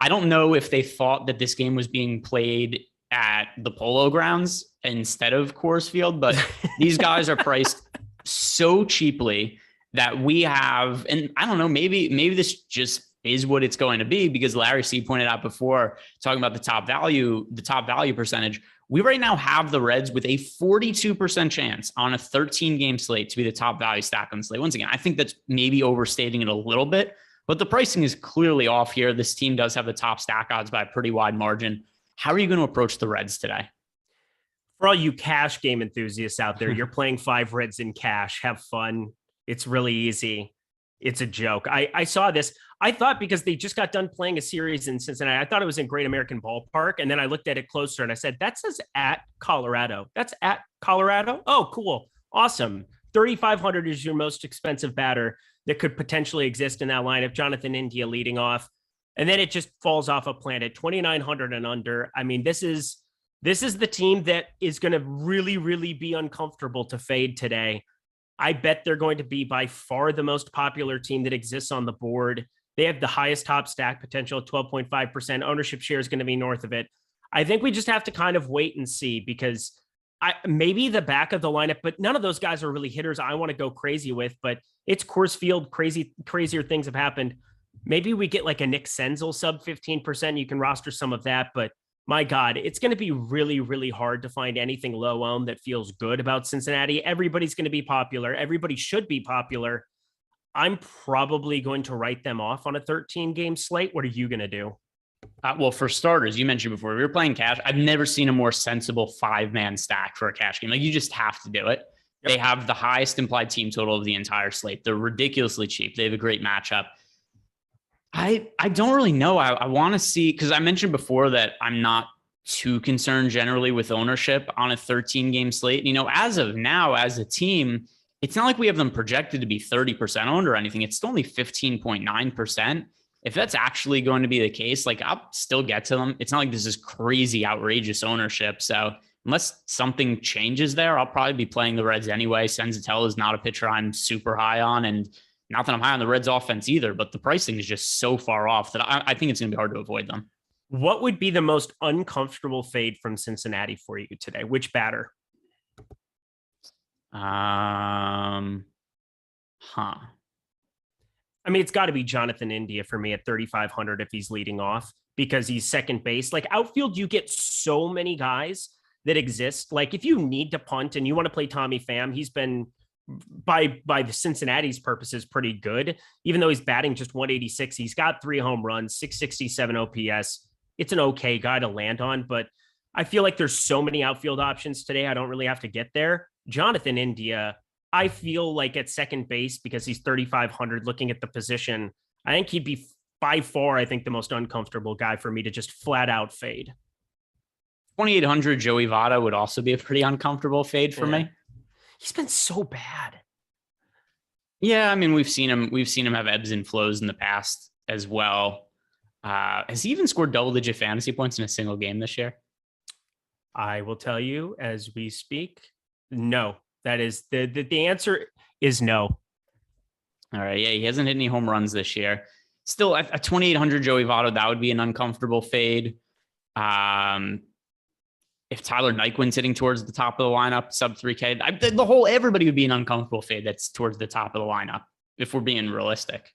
S1: I don't know if they thought that this game was being played at the Polo Grounds instead of Coors Field, but these guys are priced so cheaply that we have, and I don't know, maybe this just is what it's going to be, because Larry C pointed out before, talking about the top value percentage. We right now have the Reds with a 42% chance on a 13-game slate to be the top value stack on the slate. Once again, I think that's maybe overstating it a little bit, but the pricing is clearly off here. This team does have the top stack odds by a pretty wide margin. How are you going to approach the Reds today?
S2: For all you cash game enthusiasts out there, you're playing 5 Reds in cash. Have fun. It's really easy. It's a joke. I saw this. I thought, because they just got done playing a series in Cincinnati, I thought it was in Great American Ballpark. And then I looked at it closer and I said, that says at Colorado. That's at Colorado. Oh, cool. Awesome. 3,500 is your most expensive batter that could potentially exist in that lineup. Jonathan India leading off. And then it just falls off a planet, 2,900 and under. I mean, this is the team that is going to really, really be uncomfortable to fade today. I bet they're going to be by far the most popular team that exists on the board. They have the highest top stack potential, 12.5%. Ownership share is going to be north of it. I think we just have to kind of wait and see, because maybe the back of the lineup, but none of those guys are really hitters I want to go crazy with, but it's Coors Field. Crazier things have happened. Maybe we get like a Nick Senzel sub 15%. You can roster some of that, but my God, it's going to be really, really hard to find anything low owned that feels good about Cincinnati. Everybody's going to be popular. Everybody should be popular. I'm probably going to write them off on a 13-game slate. What are you going to do?
S1: Well, for starters, you mentioned before, we were playing cash. I've never seen a more sensible 5-man stack for a cash game. Like, you just have to do it. Yep. They have the highest implied team total of the entire slate. They're ridiculously cheap. They have a great matchup. I don't really know. I want to see, because I mentioned before that I'm not too concerned generally with ownership on a 13-game slate. You know, as of now, as a team, it's not like we have them projected to be 30% owned or anything. It's only 15.9%. If that's actually going to be the case, like, I'll still get to them. It's not like this is crazy, outrageous ownership. So unless something changes there, I'll probably be playing the Reds anyway. Senzatella is not a pitcher I'm super high on, and not that I'm high on the Reds offense either, but the pricing is just so far off that I think it's going to be hard to avoid them.
S2: What would be the most uncomfortable fade from Cincinnati for you today? Which batter?
S1: I
S2: mean, it's got to be Jonathan India for me at 3,500 if he's leading off, because he's second base. Like, outfield, you get so many guys that exist. Like, if you need to punt and you want to play Tommy Pham, he's been, by the Cincinnati's purposes, pretty good. Even though he's batting just 186, he's got 3 home runs, 667 OPS. It's an okay guy to land on, but I feel like there's so many outfield options today, I don't really have to get there. Jonathan India, I feel like at second base, because he's 3,500 looking at the position, I think he'd be by far, I think, the most uncomfortable guy for me to just flat out fade.
S1: 2,800 Joey Votto would also be a pretty uncomfortable fade for me.
S2: He's been so bad.
S1: Yeah, I mean, we've seen him have ebbs and flows in the past as well. Has he even scored double-digit fantasy points in a single game this year?
S2: I will tell you as we speak, no. That is the answer is no.
S1: All right, yeah, he hasn't hit any home runs this year. Still, at 2,800 Joey Votto, that would be an uncomfortable fade. If Tyler Nyquin's hitting towards the top of the lineup, sub 3K, everybody would be an uncomfortable fade that's towards the top of the lineup, if we're being realistic.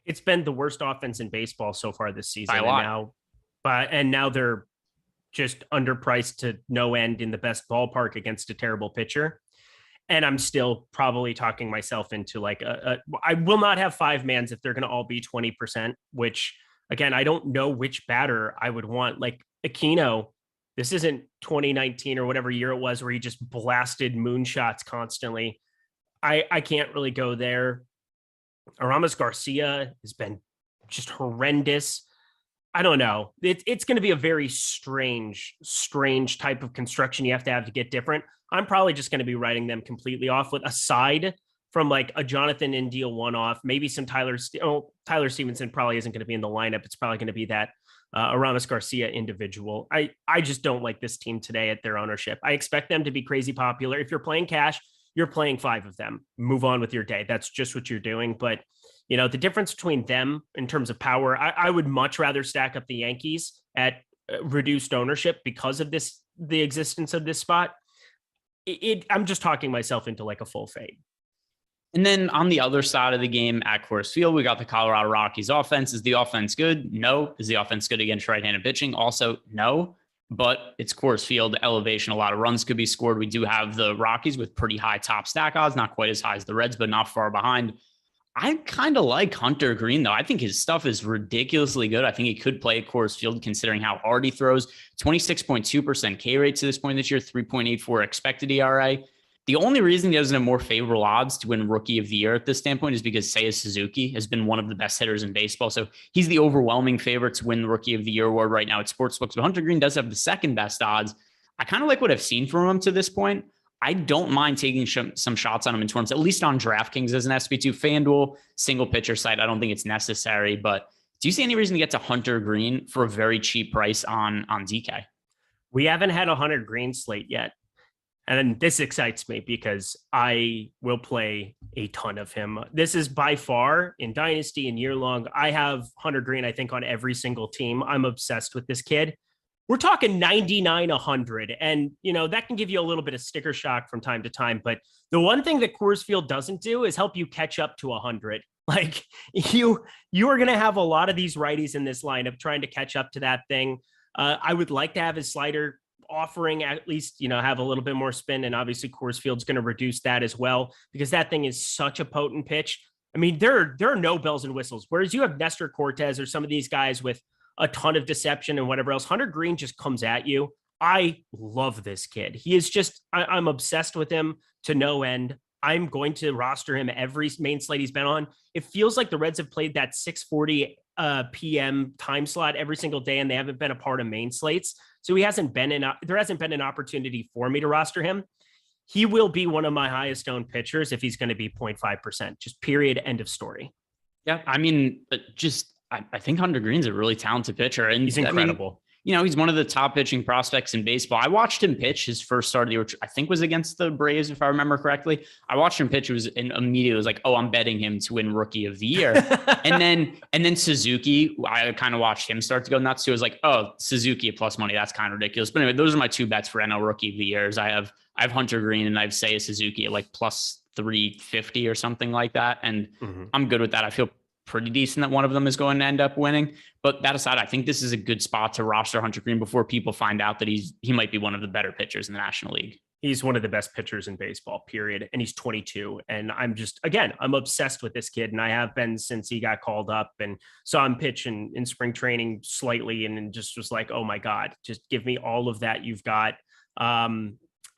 S2: It's been the worst offense in baseball so far this season.
S1: By a lot.
S2: And now they're just underpriced to no end in the best ballpark against a terrible pitcher. And I'm still probably talking myself into like I will not have 5-mans if they're going to all be 20%, which again, I don't know which batter I would want. Like Aquino, this isn't 2019 or whatever year it was where he just blasted moonshots constantly. I can't really go there. Aramis Garcia has been just horrendous. I don't know. It's going to be a very strange type of construction you have to get different. I'm probably just going to be writing them completely off with aside from like a Jonathan India one-off, maybe some Tyler Stevenson probably isn't going to be in the lineup. It's probably going to be that Aramis Garcia individual. I just don't like this team today at their ownership. I expect them to be crazy popular. If you're playing cash, you're playing 5 of them. Move on with your day. That's just what you're doing. But, you know, the difference between them in terms of power, I would much rather stack up the Yankees at reduced ownership because of the existence of this spot. I'm just talking myself into like a full fade.
S1: And then on the other side of the game at Coors Field, we got the Colorado Rockies offense. Is the offense good? No. Is the offense good against right-handed pitching? Also, no. But it's Coors Field elevation. A lot of runs could be scored. We do have the Rockies with pretty high top stack odds, not quite as high as the Reds, but not far behind. I kind of like Hunter Green, though. I think his stuff is ridiculously good. I think he could play at Coors Field considering how hard he throws. 26.2% K rate to this point this year, 3.84 expected ERA. The only reason he doesn't have more favorable odds to win Rookie of the Year at this standpoint is because Seiya Suzuki has been one of the best hitters in baseball. So he's the overwhelming favorite to win the Rookie of the Year award right now at Sportsbooks. But Hunter Green does have the second best odds. I kind of like what I've seen from him to this point. I don't mind taking some shots on him in terms, at least on DraftKings as an SP2. FanDuel, single pitcher site, I don't think it's necessary. But do you see any reason to get to Hunter Green for a very cheap price on DK?
S2: We haven't had a Hunter Green slate yet. And this excites me because I will play a ton of him. This is by far in Dynasty and year long. I have Hunter Green, I think, on every single team. I'm obsessed with this kid. We're talking 99, 100. And, you know, that can give you a little bit of sticker shock from time to time. But the one thing that Coors Field doesn't do is help you catch up to 100. Like you are going to have a lot of these righties in this lineup trying to catch up to that thing. I would like to have his slider offering at least, you know, have a little bit more spin. And obviously Coors Field's going to reduce that as well, because that thing is such a potent pitch. I mean, there are no bells and whistles, whereas you have Nestor Cortez or some of these guys with a ton of deception and whatever else. Hunter Green just comes at you. I love this kid. He is just, I'm obsessed with him to no end. I'm going to roster him every main slate he's been on. It feels like the Reds have played that 6:40 p.m. time slot every single day, and they haven't been a part of main slates. So there hasn't been an opportunity for me to roster him. He will be one of my highest owned pitchers if he's going to be 0.5%, just period, end of story.
S1: Yeah. I mean, I think Hunter Green's a really talented pitcher, and
S2: he's incredible.
S1: I mean, you know, he's one of the top pitching prospects in baseball. I watched him pitch his first start of the year, which I think was against the Braves, if I remember correctly. I watched him pitch. And immediately was like, oh, I'm betting him to win Rookie of the Year. and then Suzuki, I kind of watched him start to go nuts too. I was like, oh, Suzuki plus money. That's kind of ridiculous. But anyway, those are my two bets for NL Rookie of the Years. I have Hunter Green and I have Seiya Suzuki at like plus 350 or something like that. And I'm good with that. I feel pretty decent that one of them is going to end up winning. But that aside, I think this is a good spot to roster Hunter Green before people find out that he might be one of the better pitchers in the National League.
S2: He's one of the best pitchers in baseball, period. And he's 22. And I'm obsessed with this kid. And I have been since he got called up, and saw him pitch in spring training slightly, and just was like, oh my God, just give me all of that you've got.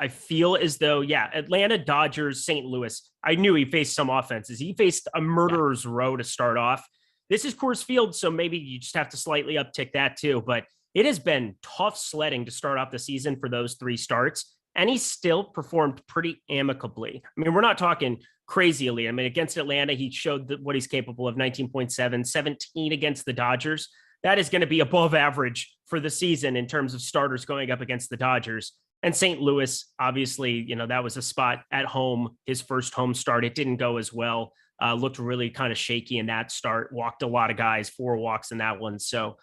S2: I feel as though, Atlanta, Dodgers, St. Louis. I knew he faced some offenses. He faced a murderer's row to start off. This is Coors Field, so maybe you just have to slightly uptick that too. But it has been tough sledding to start off the season for those 3 starts, and he still performed pretty amicably. I mean, we're not talking crazy elite. I mean, against Atlanta, he showed what he's capable of, 19.7, 17 against the Dodgers. That is going to be above average for the season in terms of starters going up against the Dodgers. And St. Louis, obviously, you know, that was a spot at home, his first home start. It didn't go as well. Looked really kind of shaky in that start. Walked a lot of guys, 4 walks in that one. So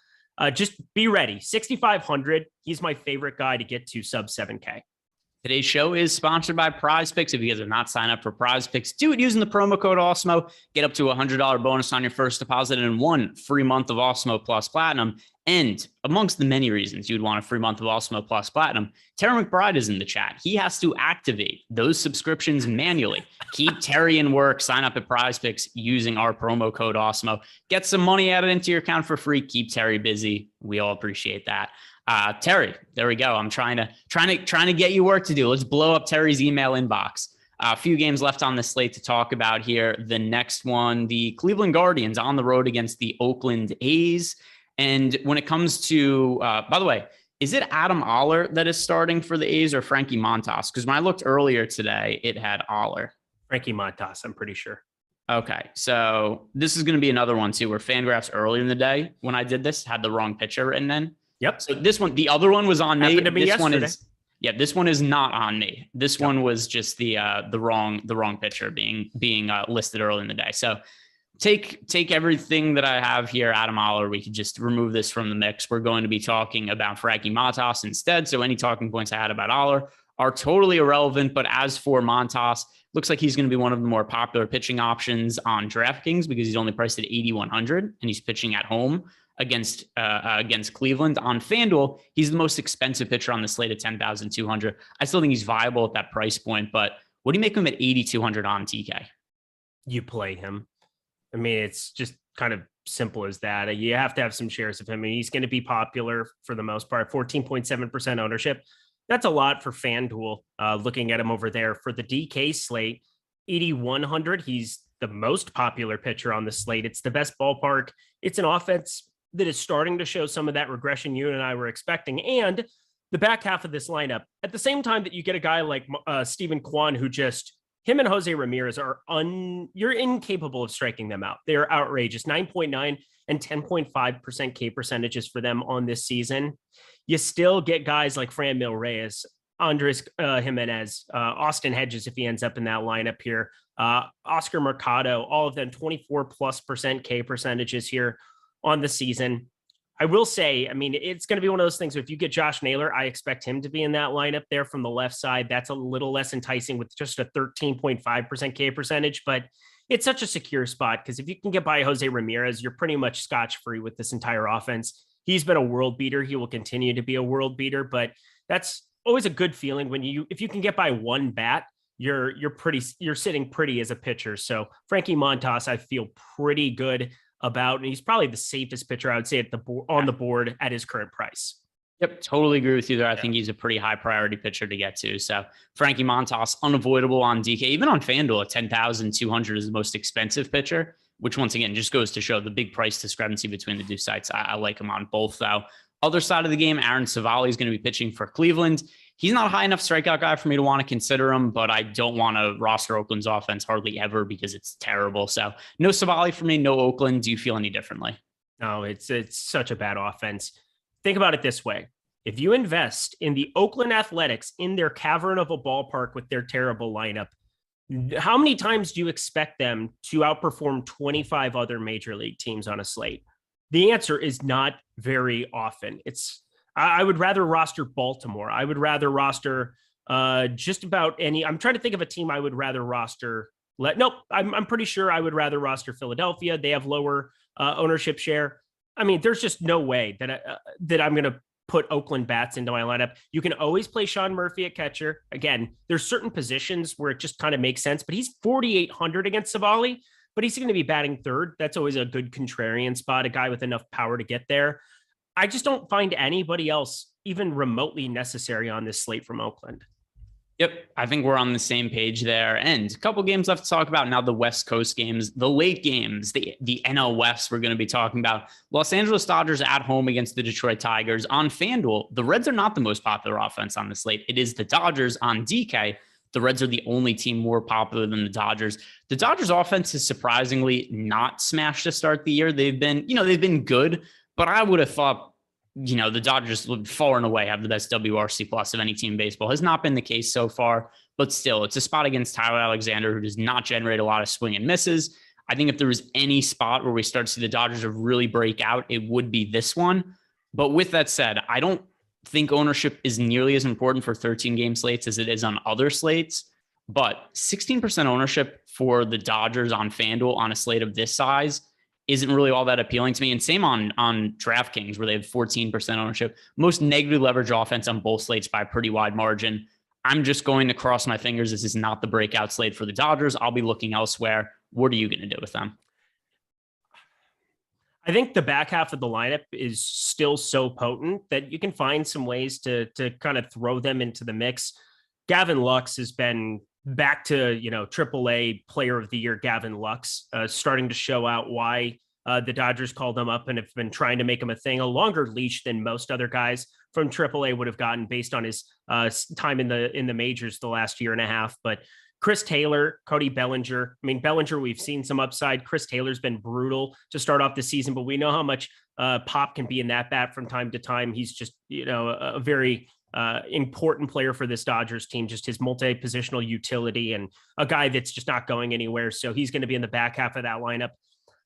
S2: Just be ready. 6,500. He's my favorite guy to get to sub 7K.
S1: Today's show is sponsored by Prize Picks. If you guys have not signed up for Prize Picks, do it using the promo code Awesemo. Get up to a $100 bonus on your first deposit and 1 free month of Awesemo Plus Platinum. And amongst the many reasons you'd want a free month of Awesemo Plus Platinum, Terry McBride is in the chat. He has to activate those subscriptions manually. Keep Terry in work. Sign up at Prize Picks using our promo code Awesemo. Get some money added into your account for free. Keep Terry busy. We all appreciate that. Terry, there we go. I'm trying to get you work to do. Let's blow up Terry's email inbox. A few games left on the slate to talk about here. The next one, the Cleveland Guardians on the road against the Oakland A's. And when it comes to, by the way, is it Adam Oller that is starting for the A's or Frankie Montas? Because when I looked earlier today, it had Oller.
S2: Frankie Montas, I'm pretty sure.
S1: Okay, so this is going to be another one too, where FanGraphs earlier in the day when I did this had the wrong pitcher written in.
S2: Yep.
S1: So this one, the other one was on me.
S2: This one
S1: is, this one is not on me. This one was just the wrong pitcher being listed early in the day. So take everything that I have here, Adam Oller. We could just remove this from the mix. We're going to be talking about Frankie Montas instead. So any talking points I had about Oller are totally irrelevant. But as for Montas, looks like he's going to be one of the more popular pitching options on DraftKings because he's only priced at 8,100 and he's pitching at home against Cleveland. On FanDuel, he's the most expensive pitcher on the slate at 10,200. I still think he's viable at that price point, but what do you make him at 8,200 on TK?
S2: You play him. I mean, it's just kind of simple as that. You have to have some shares of him. I mean, he's going to be popular for the most part, 14.7% ownership. That's a lot for FanDuel. Looking at him over there for the DK slate, 8,100. He's the most popular pitcher on the slate. It's the best ballpark. It's an offense that is starting to show some of that regression you and I were expecting. And the back half of this lineup, at the same time that you get a guy like Steven Kwan, who just, him and Jose Ramirez you're incapable of striking them out. They're outrageous. 9.9 and 10.5% K percentages for them on this season. You still get guys like Franmil Reyes, Andres Jimenez, Austin Hedges, if he ends up in that lineup here, Oscar Mercado, all of them 24+% K percentages here on the season. I will say, I mean, it's going to be one of those things. If you get Josh Naylor, I expect him to be in that lineup there from the left side. That's a little less enticing with just a 13.5% K percentage, but it's such a secure spot because if you can get by Jose Ramirez, you're pretty much scotch-free with this entire offense. He's been a world beater. He will continue to be a world beater, but that's always a good feeling when if you can get by one bat, you're sitting pretty as a pitcher. So Frankie Montas, I feel pretty good about, and he's probably the safest pitcher I would say on the board at his current price.
S1: Yep, totally agree with you there. I think he's a pretty high priority pitcher to get to. So Frankie Montas, unavoidable on DK, even on FanDuel at 10,200 is the most expensive pitcher, which once again just goes to show the big price discrepancy between the two sites. I like him on both though. Other side of the game, Aaron Savali is going to be pitching for Cleveland. He's not a high enough strikeout guy for me to want to consider him, but I don't want to roster Oakland's offense hardly ever because it's terrible. So no Savali for me, no Oakland. Do you feel any differently?
S2: No, it's such a bad offense. Think about it this way. If you invest in the Oakland Athletics in their cavern of a ballpark with their terrible lineup, how many times do you expect them to outperform 25 other major league teams on a slate? The answer is not very often. I would rather roster Baltimore. I would rather roster just about any. I'm trying to think of a team I would rather roster. I'm pretty sure I would rather roster Philadelphia. They have lower ownership share. I mean, there's just no way that I'm going to put Oakland bats into my lineup. You can always play Sean Murphy at catcher. Again, there's certain positions where it just kind of makes sense, but he's 4,800 against Savali, but he's going to be batting third. That's always a good contrarian spot, a guy with enough power to get there. I just don't find anybody else even remotely necessary on this slate from Oakland.
S1: Yep, I think we're on the same page there. And a couple games left to talk about now, the West Coast games, the late games, the NL West we're going to be talking about. Los Angeles Dodgers at home against the Detroit Tigers. On FanDuel, the Reds are not the most popular offense on the slate. It is the Dodgers. On DK, the Reds are the only team more popular than the Dodgers. The Dodgers offense is surprisingly not smashed to start the year. They've been good, but I would have thought, the Dodgers would far and away have the best WRC plus of any team in baseball. Has not been the case so far, but still, it's a spot against Tyler Alexander, who does not generate a lot of swing and misses. I think if there was any spot where we start to see the Dodgers really break out, it would be this one. But with that said, I don't think ownership is nearly as important for 13 game slates as it is on other slates. But 16% ownership for the Dodgers on FanDuel on a slate of this size isn't really all that appealing to me. And same on DraftKings, where they have 14% ownership. Most negative leverage offense on both slates by a pretty wide margin. I'm just going to cross my fingers. This is not the breakout slate for the Dodgers. I'll be looking elsewhere. What are you going to do with them?
S2: I think the back half of the lineup is still so potent that you can find some ways to kind of throw them into the mix. Gavin Lux has been back to, AAA player of the year, Gavin Lux, starting to show out why the Dodgers called him up and have been trying to make him a thing, a longer leash than most other guys from AAA would have gotten based on his time in the majors the last year and a half. But Chris Taylor, Cody Bellinger. I mean, Bellinger, we've seen some upside. Chris Taylor's been brutal to start off the season, but we know how much pop can be in that bat from time to time. He's just, a very important player for this Dodgers team, just his multi-positional utility and a guy that's just not going anywhere. So he's going to be in the back half of that lineup.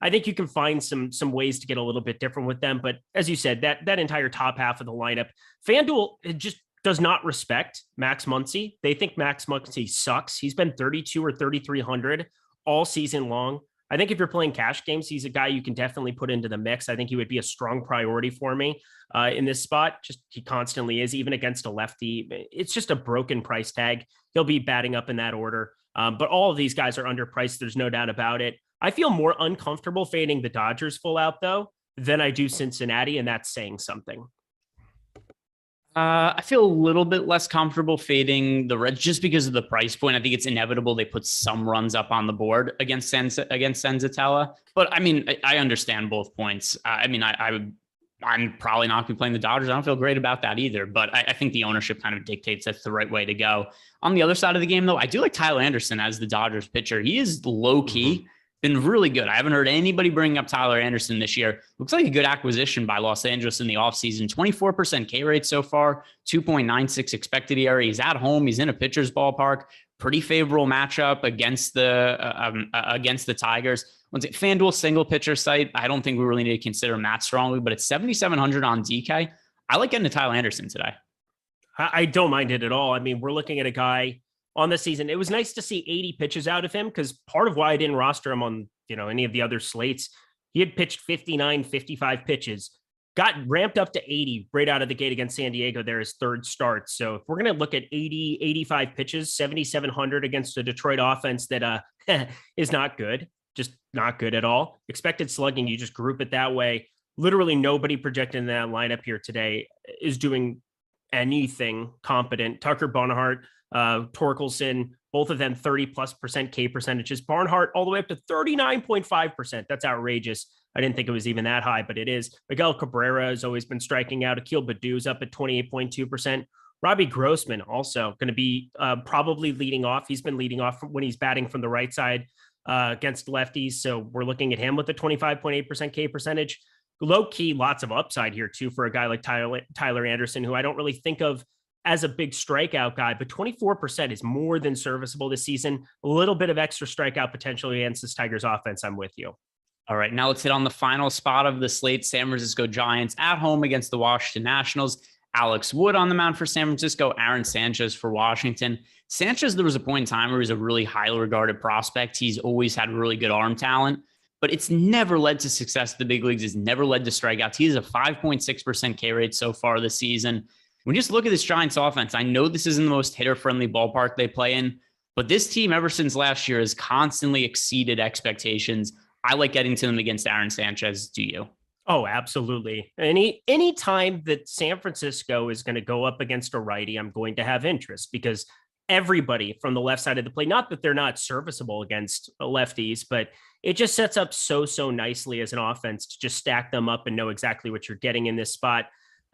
S2: I think you can find some ways to get a little bit different with them. But as you said, that entire top half of the lineup, FanDuel just does not respect Max Muncy. They think Max Muncy sucks. He's been 32 or 3,300 all season long. I think if you're playing cash games, he's a guy you can definitely put into the mix. I think he would be a strong priority for me in this spot. Just he constantly is, even against a lefty. It's just a broken price tag. He'll be batting up in that order. But all of these guys are underpriced. There's no doubt about it. I feel more uncomfortable fading the Dodgers full out, though, than I do Cincinnati, and that's saying something.
S1: I feel a little bit less comfortable fading the Reds just because of the price point. I think it's inevitable they put some runs up on the board against Senzatella. But I mean, I understand both points. I'm probably not going to be playing the Dodgers. I don't feel great about that either. But I think the ownership kind of dictates that's the right way to go. On the other side of the game, though, I do like Tyler Anderson as the Dodgers pitcher. He is low key. Been really good. I haven't heard anybody bringing up Tyler Anderson this year. Looks like a good acquisition by Los Angeles in the offseason. 24% K rate so far, 2.96 expected ERA. He's at home. He's in a pitcher's ballpark. Pretty favorable matchup against the Tigers. Once it FanDuel single pitcher site, I don't think we really need to consider him that strongly, but it's 7,700 on DK. I like getting to Tyler Anderson today.
S2: I don't mind it at all. I mean, we're looking at a guy on the season. It was nice to see 80 pitches out of him, because part of why I didn't roster him on, any of the other slates, he had pitched 59, 55 pitches, got ramped up to 80 right out of the gate against San Diego there, his third start. So if we're going to look at 80, 85 pitches, 7,700 against a Detroit offense that is not good, just not good at all. Expected slugging, you just group it that way. Literally nobody projected in that lineup here today is doing anything competent. Tucker Barnhart, Torkelson, both of them 30+% K percentages. Barnhart all the way up to 39.5%. That's outrageous. I didn't think it was even that high, but it is. Miguel Cabrera has always been striking out. Akil Baddoo's up at 28.2%. Robbie Grossman also going to be probably leading off. He's been leading off when he's batting from the right side against lefties. So we're looking at him with a 25.8% K percentage. Low key, lots of upside here too for a guy like Tyler Anderson, who I don't really think of as a big strikeout guy, but 24% is more than serviceable this season. A little bit of extra strikeout potential against this Tigers offense. I'm with you.
S1: All right, now let's hit on the final spot of the slate. San Francisco Giants at home against the Washington Nationals. Alex Wood on the mound for San Francisco, Aaron Sanchez for Washington. Sanchez, there was a point in time where he's a really highly regarded prospect. He's always had really good arm talent, but it's never led to success at the big leagues. It's never led to strikeouts. He has a 5.6% K rate so far this season. When you just look at this Giants offense, I know this isn't the most hitter-friendly ballpark they play in, but this team ever since last year has constantly exceeded expectations. I like getting to them against Aaron Sanchez. Do you?
S2: Oh, absolutely. Any time that San Francisco is going to go up against a righty, I'm going to have interest, because everybody from the left side of the plate, not that they're not serviceable against lefties, but it just sets up so nicely as an offense to just stack them up and know exactly what you're getting in this spot.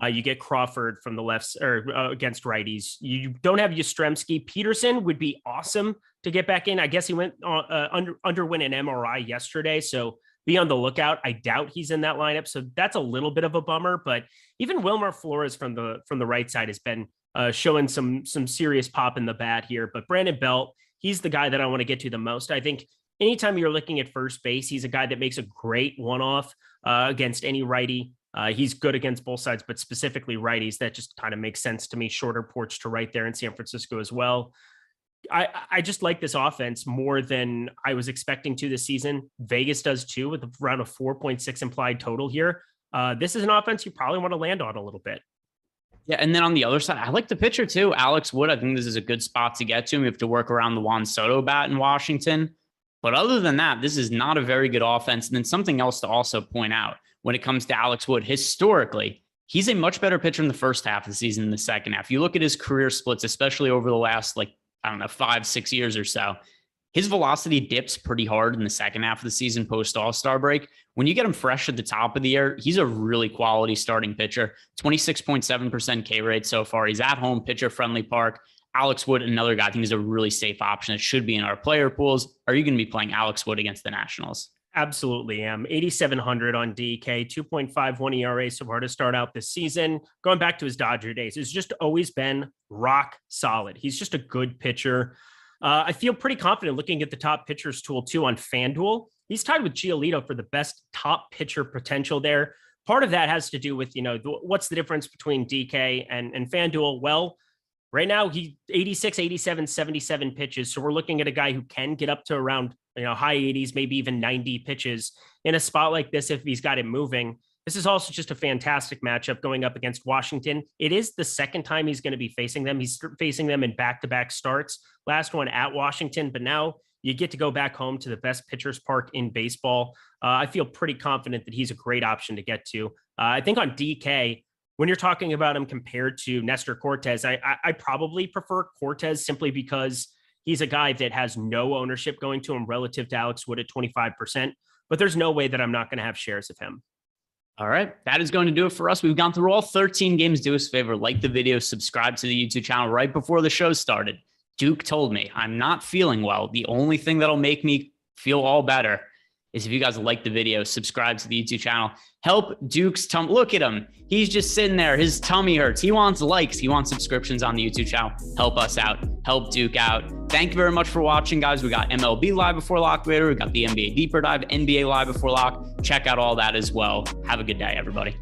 S2: You get Crawford from the lefts or against righties. You don't have Yastrzemski. Peterson would be awesome to get back in. I guess he underwent an MRI yesterday, so be on the lookout. I doubt he's in that lineup, so that's a little bit of a bummer. But even Wilmer Flores from the right side has been showing some serious pop in the bat here. But Brandon Belt, he's the guy that I want to get to the most. I think anytime you're looking at first base, he's a guy that makes a great one-off against any righty. He's good against both sides, but specifically righties. That just kind of makes sense to me. Shorter porch to right there in San Francisco as well. I just like this offense more than I was expecting to this season. Vegas does too, with around a 4.6 implied total here. This is an offense you probably want to land on a little bit.
S1: Yeah, and then on the other side, I like the pitcher too, Alex Wood. I think this is a good spot to get to him. You have to work around the Juan Soto bat in Washington. But other than that, this is not a very good offense. And then something else to also point out when it comes to Alex Wood, historically, he's a much better pitcher in the first half of the season than the second half. You look at his career splits, especially over the last, 5-6 years or so, his velocity dips pretty hard in the second half of the season post All-Star break. When you get him fresh at the top of the year, he's a really quality starting pitcher. 26.7% K rate so far. He's at home, pitcher-friendly park. Alex Wood, another guy, I think is a really safe option. It should be in our player pools. Are you going to be playing Alex Wood against the Nationals?
S2: Absolutely am. 8,700 on DK, 2.51 ERA so far to start out this season. Going back to his Dodger days, it's just always been rock solid. He's just a good pitcher. I feel pretty confident looking at the top pitchers tool too on FanDuel. He's tied with Giolito for the best top pitcher potential there. Part of that has to do with, what's the difference between DK and FanDuel? Well, right now he 86, 87, 77 pitches. So we're looking at a guy who can get up to around, high 80s, maybe even 90 pitches in a spot like this if he's got it moving. This is also just a fantastic matchup going up against Washington. It is the second time he's going to be facing them. He's facing them in back-to-back starts. Last one at Washington, but now you get to go back home to the best pitchers park in baseball. I feel pretty confident that he's a great option to get to. I think on DK, when you're talking about him compared to Nestor Cortez, I probably prefer Cortez simply because he's a guy that has no ownership going to him relative to Alex Wood at 25%, but there's no way that I'm not going to have shares of him.
S1: All right, that is going to do it for us. We've gone through all 13 games. Do us a favor, like the video, subscribe to the YouTube channel. Right before the show started, Duke told me I'm not feeling well. The only thing that'll make me feel all better is if you guys like the video, subscribe to the YouTube channel, help Duke's tummy. Look at him. He's just sitting there. His tummy hurts. He wants likes. He wants subscriptions on the YouTube channel. Help us out. Help Duke out. Thank you very much for watching, guys. We got MLB live before lock later. We got the NBA deeper dive, NBA live before lock. Check out all that as well. Have a good day, everybody.